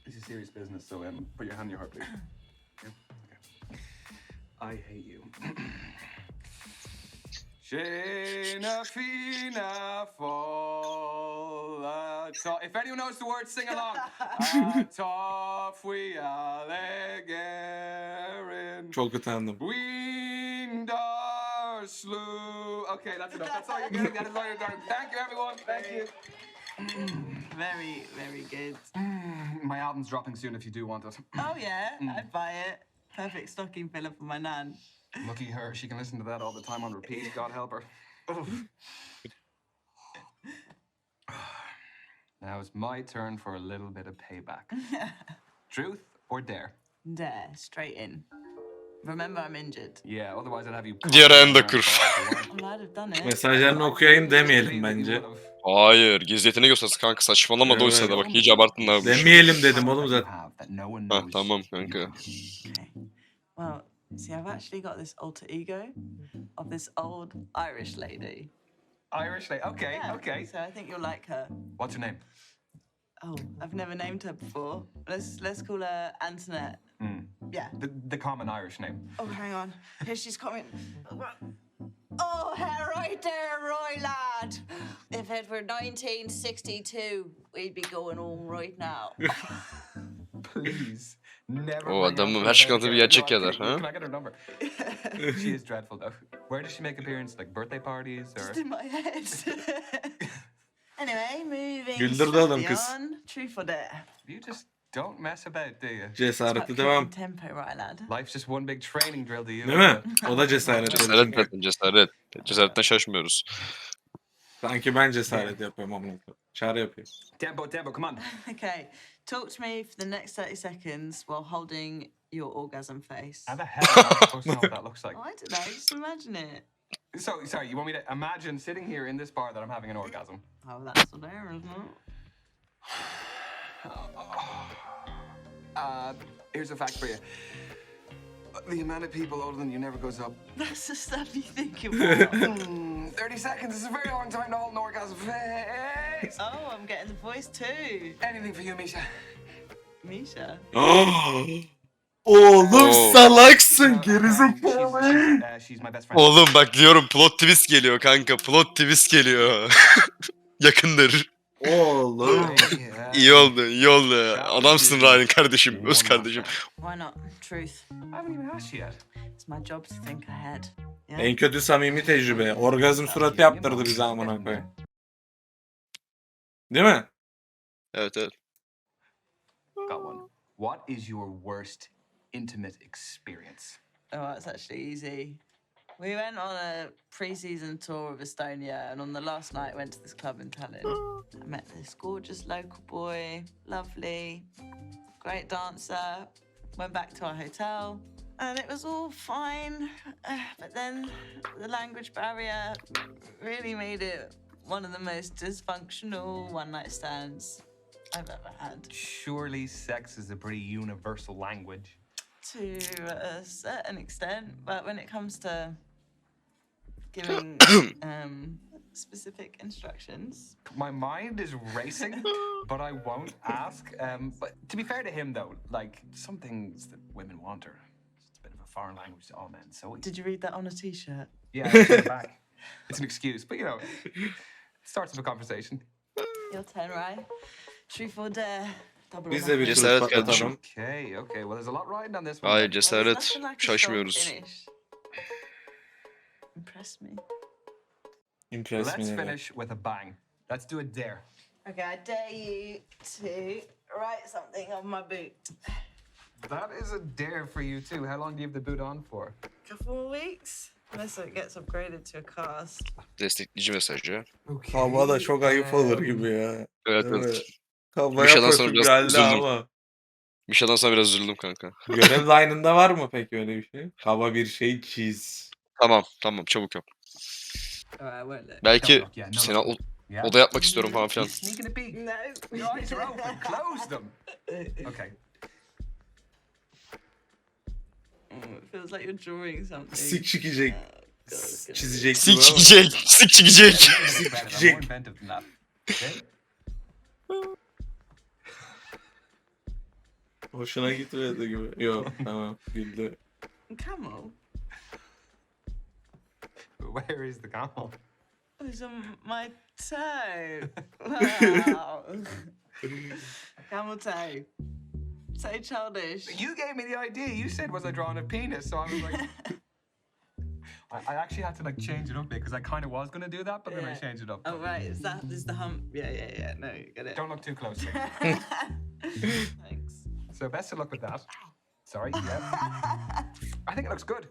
S6: This is serious business, so put your hand on your heart, please. Yeah? Okay. I hate you. Shina fina fola. If anyone knows the words, sing along. Tof we allegerin.
S1: Çok utandım.
S6: Windar slew. Okay, that's enough. That's all you're getting. That is all you're getting. Thank you, everyone. Thank you.
S8: Very, very good.
S6: My album's dropping soon if you do want it.
S8: Oh, yeah, I'd buy it. Perfect stocking filler for my nan.
S6: Lucky her. She can listen to that all the time on repeat. God help her. Now it's my turn for a little bit of payback. Truth or dare?
S8: Dare, straight in. Remember, I'm injured.
S6: Yeah, otherwise I'd have you...
S2: Diğer ayağını kır.
S8: Well, I'd have done it.
S1: Mesajlarını okuyayım demeyelim bence.
S2: Hayır, gizli yeteneği göstersin kanka, saçmalama da oysa da bak, iyice abarttın abi.
S1: Demeyelim dedim oğlum zaten.
S2: Ha tamam kanka.
S8: Okay. Well, see, I've actually got this alter ego of this old Irish lady.
S6: Irish lady. Okay,
S8: Yeah,
S6: okay.
S8: So I think you'll like her.
S6: What's her name?
S8: Oh, I've never named her before. Let's call her Antoinette. Yeah.
S6: The common Irish name.
S8: Oh, hang on. Here she's coming. Oh, right there, Roy lad. If it were 1962, we'd be going home right now.
S6: Please. Never.
S2: O adamın her şey bir gerçek yazar ha.
S6: Can I get her number? She is dreadful though. Where does she make appearances? Like birthday parties or?
S8: Just in my head. Anyway, moving
S1: Güldürdü adam
S8: swiftly
S1: kız.
S8: on. Truth or dare?
S6: You just don't mess about, do you?
S1: Cesareti devam.
S8: Tempo, right, lad?
S6: Life's just one big training drill to you.
S1: Değil mi? O da cesaret.
S2: Cesaret zaten, cesaret. Cesaretten şaşmıyoruz.
S1: Sanki ben cesaret yapıyorum amına koyayım. Çağrı yapıyor.
S6: Tempo, come on.
S8: Okay, talk to me for the next 30 seconds while holding your orgasm face.
S6: How the hell am I supposed to know what that looks like?
S8: I don't know, just imagine it.
S6: So, sorry, you want me to imagine sitting here in this bar that I'm having an orgasm?
S8: Oh, that's so there, isn't it?
S6: Here's a fact for you. The amount of people older than you never goes up.
S8: That's the stuff you think about.
S6: 30 seconds is a very long time to hold an orgasm face.
S8: Oh, I'm getting the voice too.
S6: Anything for you, Misha.
S8: Misha.
S1: Oğlum salaksın gerizekalı.
S6: She's my best friend.
S2: Oğlum bak diyorum, plot twist geliyor kanka, plot twist geliyor. Yakındır.
S1: Oğlum.
S2: İyi oldu, iyi oldu. Adamsın Ryan kardeşim, öz kardeşim.
S8: Why not? Truth.
S6: I haven't even asked you yet.
S8: It's my job to think ahead. Yeah?
S1: En kötü samimi tecrübe. Orgazm suratı yaptırdı bize amına koyayım. Değil mi?
S2: Evet evet.
S6: Got one. What is your worst intimate experience?
S8: Oh, it's actually easy. We went on a pre-season tour of Estonia, and on the last night, went to this club in Tallinn. I met this gorgeous local boy, lovely, great dancer. Went back to our hotel, and it was all fine. But then the language barrier really made it one of the most dysfunctional one-night stands I've ever had.
S6: Surely sex is a pretty universal language.
S8: To a certain extent, but when it comes to giving specific instructions.
S6: My mind is racing, but I won't ask. But to be fair to him, though, like some things that women want are it's a bit of a foreign language to all men. So
S8: Did you read that on a T-shirt?
S6: yeah, it's in the back. It's an excuse, but you know, it starts with a conversation.
S8: Your turn, right? Truth or dare? Double
S1: Biz de bir
S2: Cesaret
S1: tur
S2: kardeşim.
S1: patlatalım.
S6: Okay. Well, there's a lot riding on this one.
S2: Hayır,
S8: Well, there's
S2: cesaret.
S8: nothing like a strong
S2: Şaşmıyoruz.
S8: finish. Impress me.
S1: Impress me
S6: Let's
S1: dedi.
S6: finish with a bang. Let's do a dare.
S8: Okay, I dare you to write something on my boot.
S6: That is a dare for you too. How long do you have the boot on for?
S8: Couple more weeks, unless it gets upgraded to a cast.
S2: Destekleyici mesajı.
S6: Okay.
S1: Kaba da çok ayıp olur gibi ya.
S2: Evet
S1: Değil mi?
S2: evet.
S1: Kaba
S2: Bir şeyden sonra
S1: yapasım
S2: biraz
S1: geldi
S2: üzüldüm.
S1: ama.
S2: Bir şeyden sonra biraz üzüldüm kanka.
S1: Görev line'ında var mı peki öyle bir şey? Kaba bir şey çiz.
S2: Tamam çabuk yap.
S8: Alright, I won't look.
S2: Belki
S6: Don't look, yeah, no
S2: seni
S6: look. Yeah.
S2: oda yapmak istiyorum falan filan.
S6: You're sneaking a peek.
S8: No.
S6: Your eyes are open. Close them. Okay.
S8: It feels like you're drawing something.
S1: Sik çıkacak.
S8: God, it's gonna
S1: Çizecek.
S2: Sik
S1: gibi ama.
S2: çıkacak. Sik çıkacak.
S6: I'm more inventive than that. Okay?
S1: Hoşuna gitmedi gibi. Yok tamam güldü.
S8: be- Camel?
S6: Where is the camel?
S8: It's on my toe. Wow. Camel toe. So childish.
S6: You gave me the idea. You said, was I drawing a penis? So I was like... I actually had to like change it up a bit because I kind of was going to do that, but then I
S8: Yeah.
S6: changed it up.
S8: Oh right, is the hump? Yeah. No, you get it.
S6: Don't look too closely.
S8: Thanks.
S6: So best of luck with that. Sorry, yeah. I think it looks good.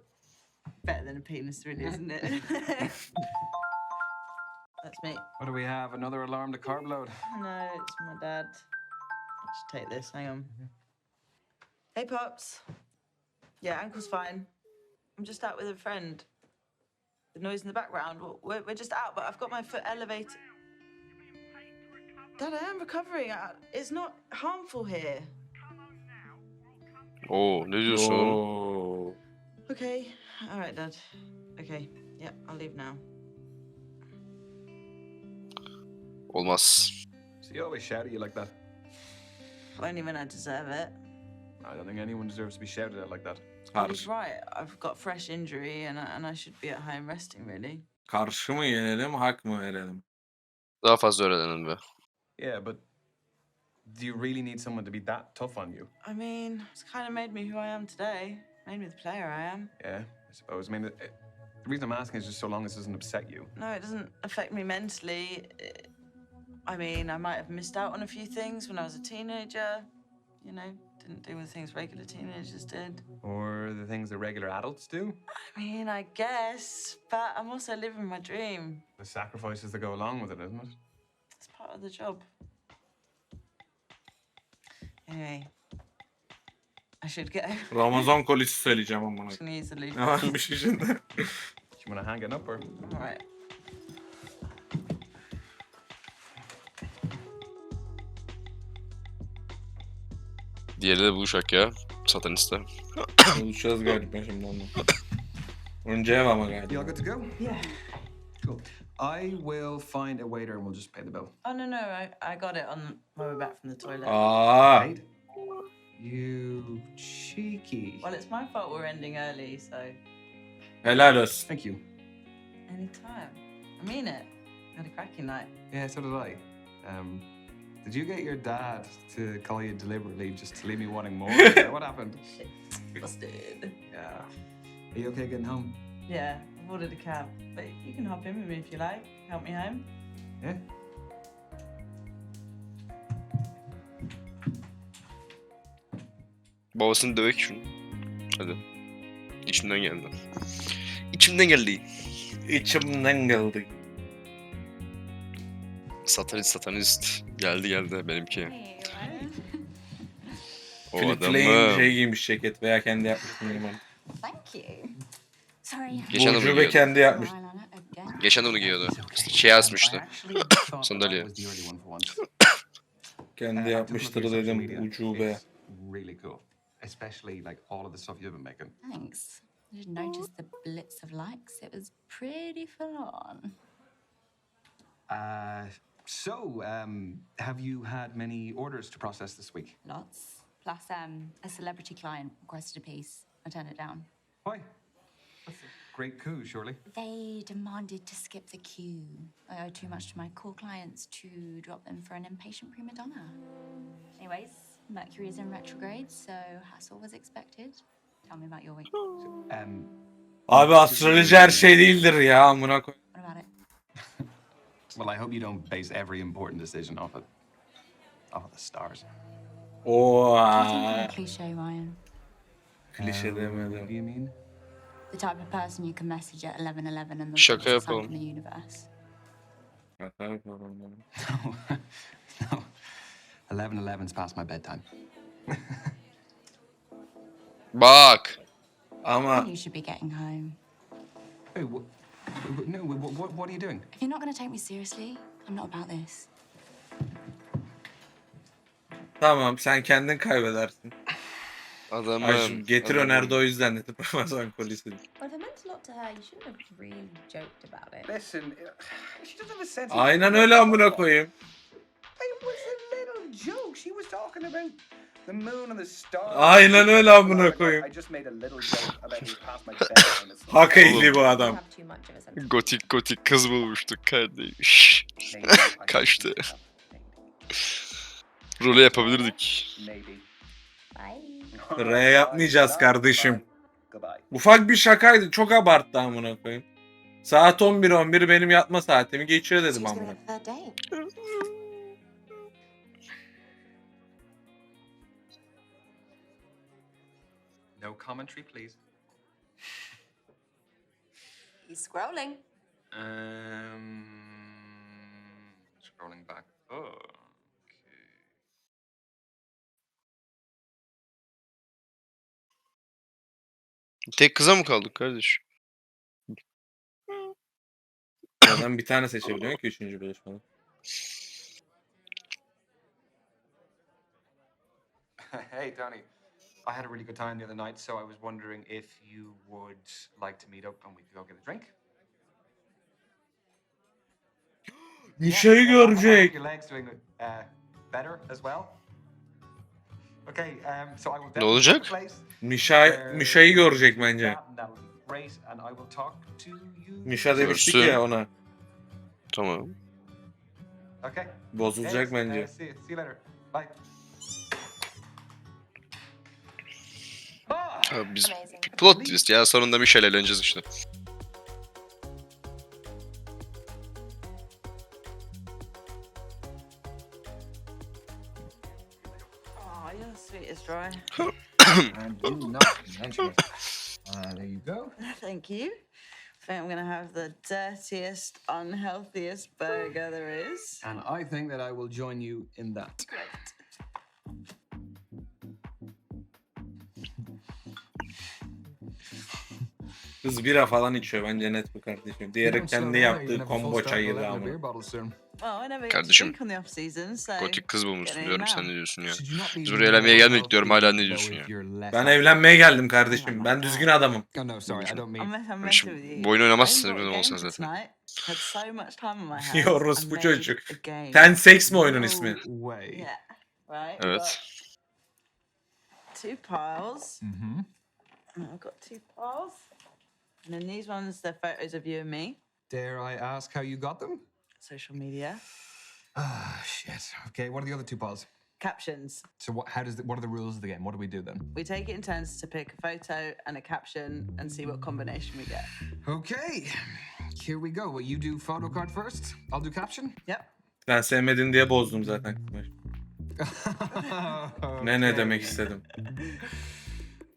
S8: Better than a penis, really, isn't it? That's me.
S6: What do we have? Another alarm to carb load.
S8: No, it's my dad. I should take this. Hang on. Hey, Pops. Yeah, ankle's fine. I'm just out with a friend. The noise in the background. We're just out, but I've got my foot elevated. Dad, I am recovering. It's not harmful here.
S2: Oo ne diyorsun?
S1: Oo.
S8: Okay. All right, Dad. Okay. Yep, I'll leave now.
S2: Olmaz.
S6: So you always shout at you like that.
S8: Only when I deserve it.
S6: I don't think anyone deserves to be shouted at like that.
S8: He's right. I've got a fresh injury and I should be at home resting, really.
S1: Karşı mı yenelim, hak mı verelim?
S2: Daha fazla öğrenelim be.
S6: Yeah, but do you really need someone to be that tough on you?
S8: I mean, it's kind of made me who I am today. Made me the player I am.
S6: Yeah, I suppose. I mean, the reason I'm asking is just so long as it doesn't upset you.
S8: No, it doesn't affect me mentally. I mean, I might have missed out on a few things when I was a teenager. You know, didn't do the things regular teenagers did.
S6: Or the things that regular adults do.
S8: I mean, I guess, but I'm also living my dream.
S6: The sacrifices that go along with it, isn't it?
S8: It's part of the job. Anyway, I should go.
S1: Ramazan kolisi söyleyeceğim ama.
S8: Just gonna use the loop.
S1: Ne varmış içinde?
S6: Do you want to hang it up or?
S8: All right.
S2: Diğeriyle buluşak ya. Sataniste.
S1: Buluşacağız galiba şimdi onunla. Önce ev ama galiba.
S6: You all good to go?
S8: Yeah.
S6: Cool. I will find a waiter and we'll just pay the bill.
S8: Oh no, I got it on my way back from the toilet.
S1: Aa,
S6: Right? You cheeky.
S8: Well, it's my fault we're ending early, so
S1: helal olsun.
S6: Thank you.
S8: anytime. I mean it. Had a cracking night.
S6: Yeah, so did I. Did you get your dad to call you deliberately just to leave me wanting more? What happened?
S8: Shit, busted.
S6: Yeah. Are you okay getting home?
S8: Yeah, I've ordered a cab, but you can hop in with me if you like. Help me home.
S6: Yeah.
S2: Babasını dövek şunu. Hadi. İçimden geldi. İçimden geldi.
S1: İçimden geldi.
S2: Satanist. Geldi benimki.
S9: Hey, Ryan.
S2: O
S1: Fliplay'in
S2: adamı.
S1: şey giymiş ceket veya kendi yapmış mıyım?
S9: Thank you. Sorry.
S2: Geçen de bunu
S1: Burcu ve
S2: giyiyordu.
S1: kendi yapmış.
S2: Geçen de bunu giyiyordu. Şey asmıştı. Sandalye.
S1: Kendi yapmıştır dedim ucube.
S6: Really cool. Especially like all of the stuff you've been making.
S5: Thanks. I didn't notice the blitz of likes. It was pretty full on.
S6: Have you had many orders to process this week?
S5: Lots. Plus, a celebrity client requested a piece. I turned it down.
S6: Why? That's a great coup, surely.
S5: They demanded to skip the queue. I owe too much to my core clients to drop them for an impatient prima donna. Anyways, Mercury is in retrograde, so hassle was expected. Tell me about your week.
S6: Um,
S1: Abi astroloji her şey değildir ya amına koy.
S5: What about it?
S6: Well, I hope you don't base every important decision off of the stars.
S5: Kind of cliche, Ryan.
S1: Klişe
S6: What do
S1: demedim.
S6: you mean?
S5: The type of person you can message at 11:11 and
S2: Şaka
S5: the
S2: yapalım.
S5: from the universe.
S6: No. No. 11:11's past my bedtime.
S2: Bak.
S1: Ama
S5: You should be getting home.
S6: Hey, no, what are you doing?
S5: If you're not going to take me seriously, I'm not about this.
S1: tamam, sen kendin kaybedersin.
S2: Adamım.
S1: Ayşim getir
S2: adamım.
S1: önerdi o yüzden dedim. Ramazan kolisi.
S3: Well, if I meant a lot to her, you shouldn't have really joked about it.
S4: Listen, she doesn't have a sense of
S1: Aynen öyle amına koyayım.
S4: It was a little joke. She was talking about the moon and the stars.
S1: Aynen öyle amına koyayım.
S4: I just made a little joke about it past my bedtime. It's
S1: Hak ehli bu
S3: You
S1: adam.
S3: have too much of a sense of
S2: Gotik kız bulmuştuk kardeş.
S4: maybe I should
S2: Kaçtı.
S4: do something.
S2: Rolü yapabilirdik.
S4: Maybe.
S3: Bye.
S1: R yapmayacağız kardeşim.
S4: Goodbye.
S1: Ufak bir şakaydı. Çok abarttı amına koyayım. Saat 11:11 benim yatma saatimi geçiyor dedim amına.
S6: No commentary, please.
S3: He's scrolling.
S6: Scrolling back. Oh.
S2: Tek kıza mı kaldık kardeş?
S1: Zaten bir tane seçebiliyorsun ki 3. buluşmada.
S6: Hey, Tony. I had a really good time the other night, so I was wondering if you would like to meet up and we could go get a drink.
S1: Nişayı
S6: I hope
S1: görecek.
S6: your leg's doing better as well. Okay, so I will
S2: Ne
S6: definitely
S2: olacak?
S6: book a place.
S1: Mişa'yı görecek bence.
S6: That'll be great, and I will talk to you.
S1: Mişa demiştik
S2: Görsün.
S1: ya ona.
S2: Tamam.
S6: Okay.
S1: Bozulacak
S6: Thanks,
S1: bence.
S6: see you later. Bye. Ah!
S2: Abi biz
S9: Amazing.
S2: plot twist ya, sonunda Michel'le eğleneceğiz işte.
S8: Oh, you're the sweetest, Ryan.
S6: And do not mention it. There you go.
S8: Thank you. I think I'm gonna have the dirtiest, unhealthiest burger there is.
S6: And I think that I will join you in that.
S1: Kız bira falan içiyor bence net bu kardeşim. Diğeri kendi yaptığı kombo çayıydı ama.
S8: Well, I never get to
S2: Kardeşim,
S8: drink on the off season, so.
S2: Gotik kız bulmuşsun
S8: getting
S2: diyorum,
S8: in
S2: sen
S8: now.
S2: ne diyorsun ya?
S6: Biz
S2: buraya eğlenmeye gelmedik diyorum, hala ne diyorsun ya?
S1: Ben evlenmeye geldim kardeşim. Ben düzgün adamım.
S6: Oh, no, sorry, I don't
S8: I'm
S6: mean.
S8: messing
S2: Şimdi
S8: with you.
S2: bu oyunu oynamazsın,
S8: I ain't got a
S2: emin olsan
S8: game for
S2: zaten.
S8: tonight. Had so much time on my hands. I
S1: Yoruz bu
S8: made
S1: çocuk.
S8: a game.
S1: Ten Sex mi oyunun ismi?
S6: No way.
S8: Yeah. Right. I've
S2: Evet.
S8: got two piles.
S6: Mm-hmm.
S8: I've got two piles. And then these ones, they're photos of you and me.
S6: Dare I ask how you got them?
S8: Social media.
S6: Ah, shit. Okay, what are the other two piles?
S8: Captions.
S6: So what are the rules of the game? What do we do then?
S8: We take it in turns to pick a photo and a caption and see what combination we get.
S6: Okay, here we go. Well, you do photo card first. I'll do caption.
S8: Yep.
S1: Ben sevmedin diye bozdum zaten. Ne demek istedim.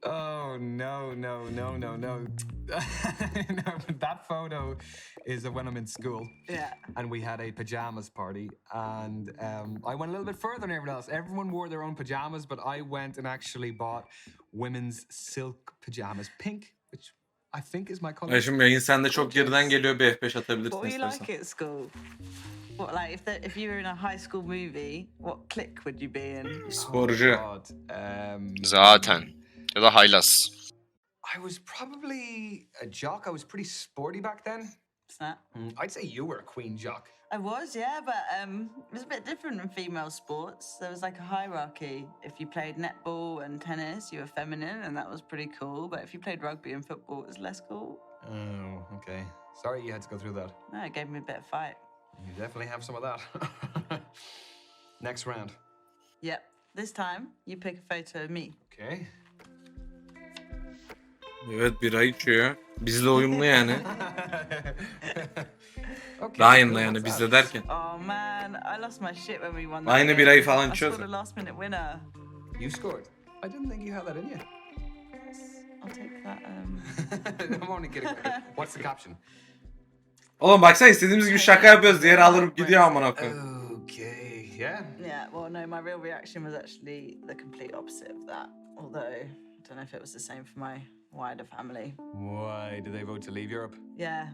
S6: Oh no. No, that photo is of when I'm in school.
S8: Yeah.
S6: And we had a pajamas party, and I went a little bit further than everyone else. Everyone wore their own pajamas, but I went and actually bought women's silk pajamas, pink, which I think is my color.
S1: Şimdi yayın sende çok geriden geliyor, bir F5 atabilirsin
S8: What were you
S1: istersen.
S8: like at school? What, like, if you were in a high school movie, what clique would you be in?
S1: Sporcu.
S6: God,
S2: Zaten. Ya da haylaz.
S6: I was probably a jock. I was pretty sporty back then.
S8: Snap.
S6: I'd say you were a queen jock.
S8: I was, yeah, but it was a bit different in female sports. There was like a hierarchy. If you played netball and tennis, you were feminine, and that was pretty cool. But if you played rugby and football, it was less cool.
S6: Oh, okay. Sorry you had to go through that.
S8: No, it gave me a bit of fight.
S6: You definitely have some of that. Next round.
S8: Yep. This time, you pick a photo of me.
S6: Okay.
S1: Evet, bira içiyor. Bizle uyumlu yani.
S8: Okay,
S1: Ryan'la
S8: cool,
S1: yani
S8: what's
S1: bizde
S8: up?
S1: derken.
S8: Oh man, I lost my shit when we won that
S1: Aynı
S8: game.
S1: birayı falan
S8: I scored
S1: içiyoruz.
S8: a last minute winner.
S6: You scored. I didn't think you had that in you.
S8: I'll take that.
S6: I'm only kidding. What's the caption?
S1: Oğlum baksana istediğimiz gibi şaka yapıyoruz. Diğeri alırıp gidiyor amına koyayım.
S6: Okay, yeah.
S8: Yeah, well, no, my real reaction was actually the complete opposite of that. Although, I don't know if it was the same for my wider family.
S6: Why did they vote to leave Europe?
S8: Yeah,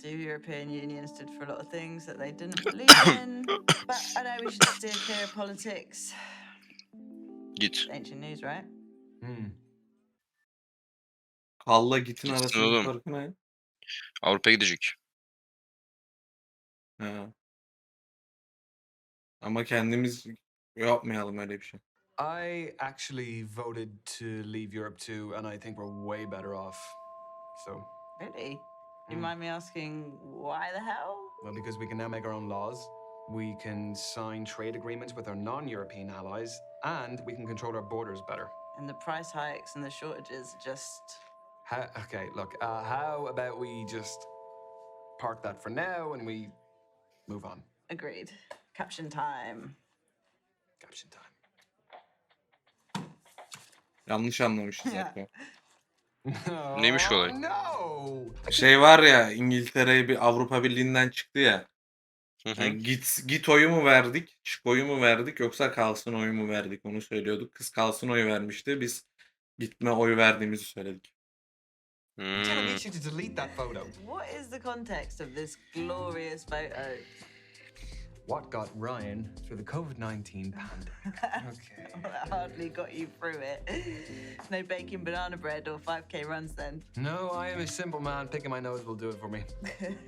S8: the European Union stood for a lot of things that they didn't believe in. But I know we should steer clear of politics.
S2: Git.
S8: Ancient news, right?
S1: Kalla gitin
S2: Gitsin
S1: arasındaki
S2: oğlum.
S1: farkı ne?
S2: Avrupa'ya gidecek.
S1: Ha. Ama kendimiz yapmayalım öyle bir şey.
S6: I actually voted to leave Europe too, and I think we're way better off. So,
S8: Really? You mind me asking why the hell?
S6: well, because we can now make our own laws, we can sign trade agreements with our non-European allies, and we can control our borders better.
S8: And the price hikes and the shortages just...
S6: Okay, look, how about we just park that for now and we move on?
S8: Agreed. Caption time.
S6: Caption time.
S1: Yanlış anlamışız zaten.
S2: Neymiş olay?
S6: Oh, no!
S1: Şey var ya, İngiltere'ye bir Avrupa Birliği'nden çıktı ya.
S2: Hı hı.
S1: Yani git oyu mu verdik, çık oyu mu verdik yoksa kalsın oyu mu verdik onu söylüyorduk. Kız kalsın oyu vermişti. Biz gitme oyu verdiğimizi söyledik.
S6: Tell me you should delete that photo.
S8: What is the context of this glorious photo?
S6: What got Ryan through the COVID-19 pandemic? Okay.
S8: Well, that hardly got you through it. No baking banana bread or 5K runs then.
S6: No, I am a simple man. Picking my nose will do it for me.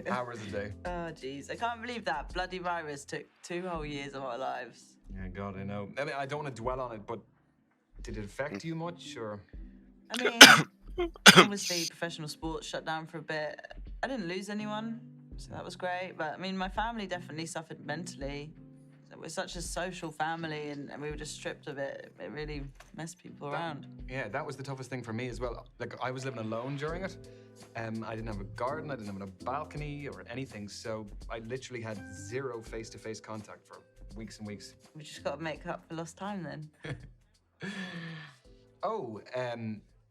S6: Hours a day.
S8: Oh, jeez. I can't believe that bloody virus took 2 whole years of our lives.
S6: Yeah, God, I know. I mean, I don't want to dwell on it, but did it affect you much, or?
S8: I mean, obviously professional sports shut down for a bit. I didn't lose anyone, so that was great. But I mean, my family definitely suffered mentally. We're such a social family, and we were just stripped of it. It really messed people around.
S6: Yeah, that was the toughest thing for me as well. Like, I was living alone during it. I didn't have a garden, I didn't have a balcony or anything, so I literally had zero face-to-face contact for weeks and weeks.
S8: We just got to make up for lost time then.
S6: Oh,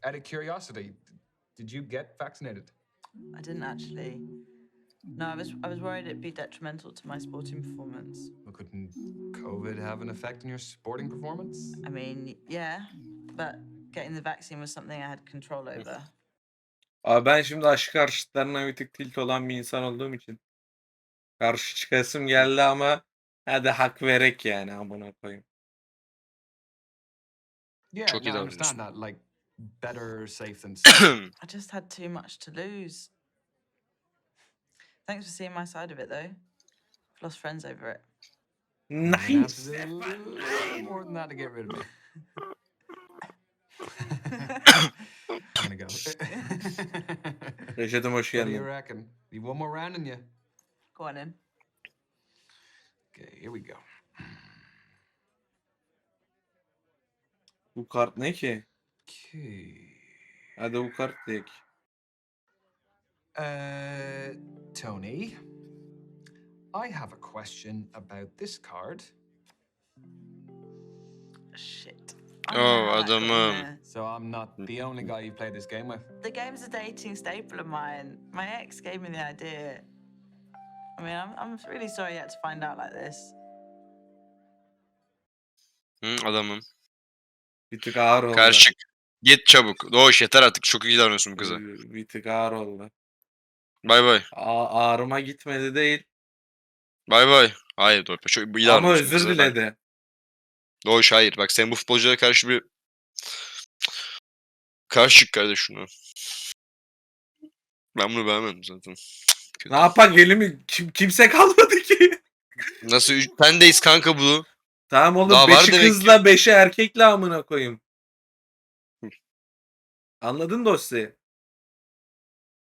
S6: out of curiosity, did you get vaccinated?
S8: I didn't actually. No, I was worried it'd be detrimental to my sporting performance.
S6: Well, couldn't COVID have an effect on your sporting performance?
S8: I mean, yeah, but getting the vaccine was something I had control over.
S1: Abi ben şimdi aşı karşıtlarına bir tık tilt olan bir insan olduğum için karşı çıkasım geldi ama hadi hak verek yani amına koyayım.
S6: Yeah,
S2: Çok iyi
S6: no, I understand
S2: davranıyorsun.
S6: that. Like, better safe than sorry.
S8: I just had too much to lose. Thanks for seeing my side of it, though. I've lost friends over it.
S6: You'd have
S1: Nice.
S6: to do a little more than that to get rid of me. I'm gonna go.
S1: Reşat'ım hoş
S6: What do you
S1: geldin.
S6: reckon? Need one more round in you?
S8: Go on in.
S6: Okay, here we go.
S1: Bu kart ne ki?
S6: Okay.
S1: Hadi bu kart diyek.
S6: Tony, I have a question about this card.
S8: Shit.
S2: Oh,
S8: I know how that got in
S2: adamım.
S8: there.
S6: So I'm not the only guy you've played this game with.
S8: The game's a dating staple of mine. My ex gave me the idea. I mean, I'm really sorry you had to find out like this.
S2: Adamım.
S1: Bir tık ağır oldu.
S2: Karşı çık. Git çabuk. Doğuş yeter artık. Çok iyi davranıyorsun bu kıza.
S1: Bir tık ağır oldu.
S2: Bay bay.
S1: Ağrıma gitmedi değil.
S2: Bay bay. Hayır Doğuş. Çok iyi
S1: Ama
S2: davranıyorsun
S1: özür
S2: kıza.
S1: diledi.
S2: Doğuş hayır. Bak sen bu futbolculara karşı bir... Karşı çık kardeş şuna. Ben bunu beğenmedim zaten. Kötü.
S1: Ne yapak elimi kimse kalmadı ki.
S2: Nasıl? Sendeyiz kanka bu.
S1: Tamam oğlum
S2: Daha var
S1: 5'i
S2: demek
S1: kızla 5'i erkekle amına koyayım. Anladın dosyayı?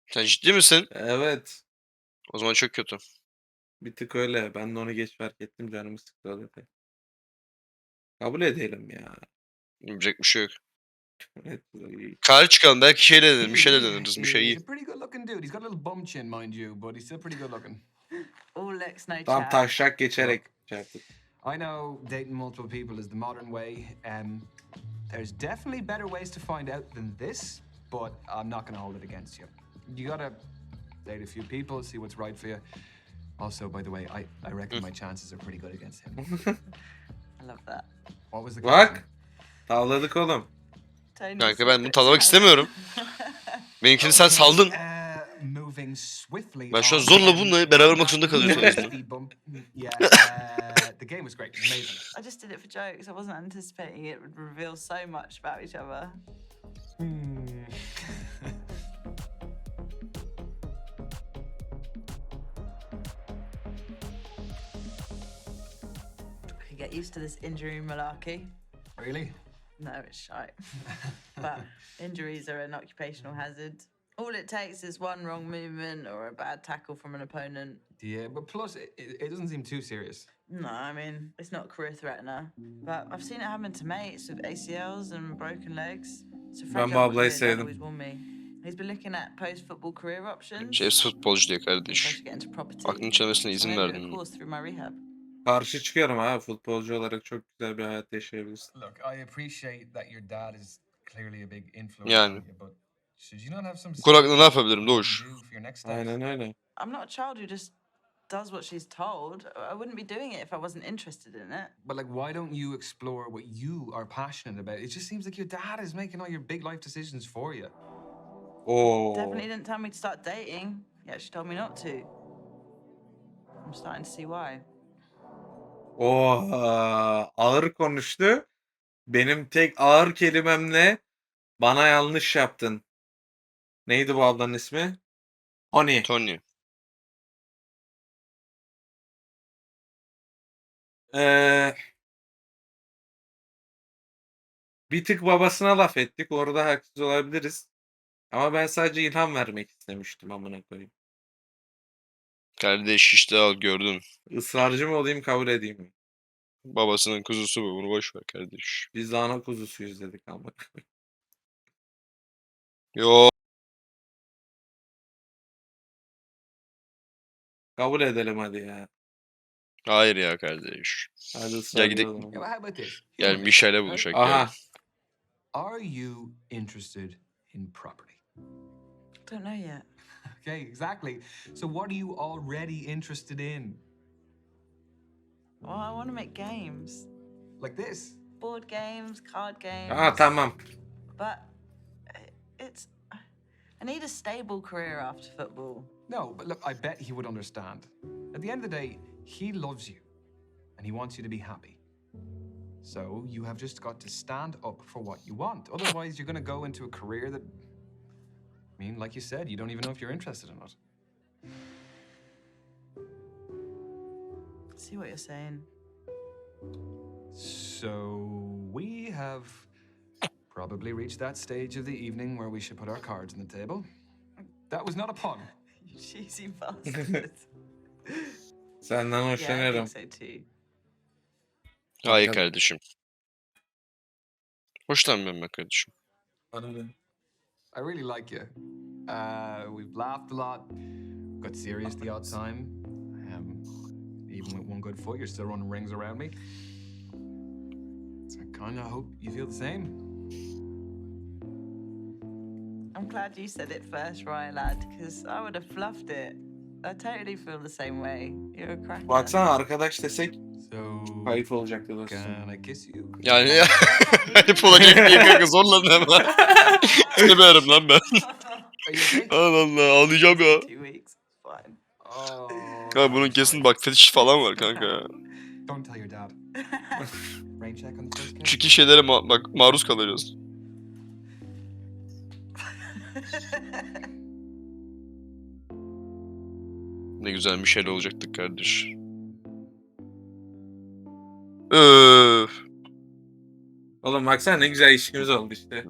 S2: Sen ciddi misin?
S1: Evet.
S2: O zaman çok kötü.
S1: Bir tık öyle. Ben de onu geç fark ettim. Canımı sıktı o detay. Kabul edelim ya.
S2: Yapacak bir şey yok.
S1: Evet.
S2: Karşı çıkalım. Belki şeyle deneriz. Bir şeyle deneriz. Bir şey iyi.
S6: He's a pretty good looking dude. He's got a little bum chin, mind you, but he's still pretty good looking.
S8: all looks no
S1: Tam
S8: chat.
S1: taşak geçerek çarptık.
S6: I know dating multiple people is the modern way. There's definitely better ways to find out than this, but I'm not gonna hold it against you. You gotta date a few people, see what's right for you. Also, by the way, I reckon my chances are pretty good against him.
S8: I love that.
S6: What was the
S1: Bak. Tavladık oğlum.
S8: Tony's
S2: Kanka
S8: a
S2: ben bunu
S8: bit
S2: tavlamak
S8: sad.
S2: istemiyorum. Benimkini sen saldın.
S6: Moving swiftly
S2: Ben şu an
S6: on,
S2: zorla bununla beraber olmak zorunda
S6: that
S2: kalıyorum aslında.
S6: speed bump. Yeah, the game was great, amazing.
S8: I just did it for jokes. I wasn't anticipating it would reveal so much about each other. I get used to this injury malarkey.
S6: Really?
S8: No, it's shite. But injuries are an occupational hazard. All it takes is one wrong movement or a bad tackle from an opponent.
S6: Yeah, but plus it doesn't seem too serious.
S8: No, I mean, it's not a career threatener. But I've seen it happen to mates with ACLs and broken legs. So
S1: Ben bu ablayı sevdim.
S8: always won me. He's been looking at post-football career options.
S2: Şef futbolcu diyor
S8: Tries
S2: kardeş.
S8: to get into property.
S2: Aklın çelmesine
S8: And
S2: izin
S8: I did a
S2: verdin.
S8: course through my rehab.
S1: Karşı çıkıyorum abi. Futbolcu olarak çok güzel bir hayat yaşayabilirsin.
S6: Look, I appreciate that your dad is clearly a big influence
S2: Yani.
S6: on you, but should you not have some
S2: Bu konu hakkında ne
S6: serious
S2: yapabilirim Doğuş?
S6: do for your next steps?
S1: Aynen öyle.
S8: I'm not a child who just does what she's told. I wouldn't be doing it if I wasn't interested in it.
S6: But like, why don't you explore what you are passionate about? It just seems like your dad is making all your big life decisions for you.
S1: Oo.
S8: Definitely didn't tell me to start dating. He actually told me not to. I'm starting to see why.
S1: Oha. Ağır konuştu. Benim tek ağır kelimemle bana yanlış yaptın. Neydi bu ablanın ismi? Honey.
S2: Tony.
S1: Ee, bir tık babasına laf ettik. Orada haksız olabiliriz. Ama ben sadece ilham vermek istemiştim amına koyayım.
S2: Kardeş işte al gördün.
S1: Israrcı mı olayım kabul edeyim mi?
S2: Babasının kuzusu bu. Bunu boş ver kardeş.
S1: Biz de ana kuzusuyuz dedik ama.
S2: Yo.
S1: Kabul edelim hadi ya.
S2: Hayır ya kardeş.
S1: Hadi
S2: Gel
S1: ısrarcı
S2: gidelim.
S1: olalım.
S6: Yeah, well, how about this?
S2: Gel
S6: Humor me.
S2: Michel'e buluşak gel.
S1: Aha.
S6: Are you interested in property?
S8: Don't know yet.
S6: Okay, exactly. So what are you already interested in?
S8: Well, I want to make games.
S6: Like this?
S8: Board games, card games.
S1: Aa tamam.
S8: But it's... I need a stable career after football.
S6: No, but look, I bet he would understand. At the end of the day, he loves you and he wants you to be happy. So you have just got to stand up for what you want. Otherwise, you're going to go into a career that, I mean, like you said, you don't even know if you're interested in it.
S8: See what you're saying.
S6: So we have probably reached that stage of the evening where we should put our cards on the table. That was not a pun.
S8: You cheesy bastard.
S1: Senden
S8: Yeah, I
S1: hoşlanıyorum.
S8: think so too.
S2: Hayır
S1: Bakalım.
S2: kardeşim. Hoşlanmıyorum ben kardeşim.
S6: I really like you. We've laughed a lot, got serious the odd time. Even with one good foot, you're still running rings around me. So I kind of hope you feel the same.
S8: I'm glad you said it first, right, lad? Because I would have fluffed it. I totally feel the same way. You're a cracker.
S1: Baksana arkadaş desek
S6: So
S1: kayıp olacaktı dostum.
S6: can I kiss you?
S2: Yani ya. Hep olacak diye kanka zorladın hemen. İstemiyorum lan ben.
S6: Are you okay?
S2: Allah Allah ağlayacağım ya.
S8: 2 weeks. Fine.
S6: Oh,
S2: Kanka bunun kesin bak fetiş falan var kanka.
S6: Don't tell your dad. Rain check on the first case.
S2: Çünkü şeylere bak maruz kalacağız. Ne güzel bir şeyler olacaktık kardeş. Öf.
S1: Oğlum baksana ne güzel ilişkimiz oldu işte.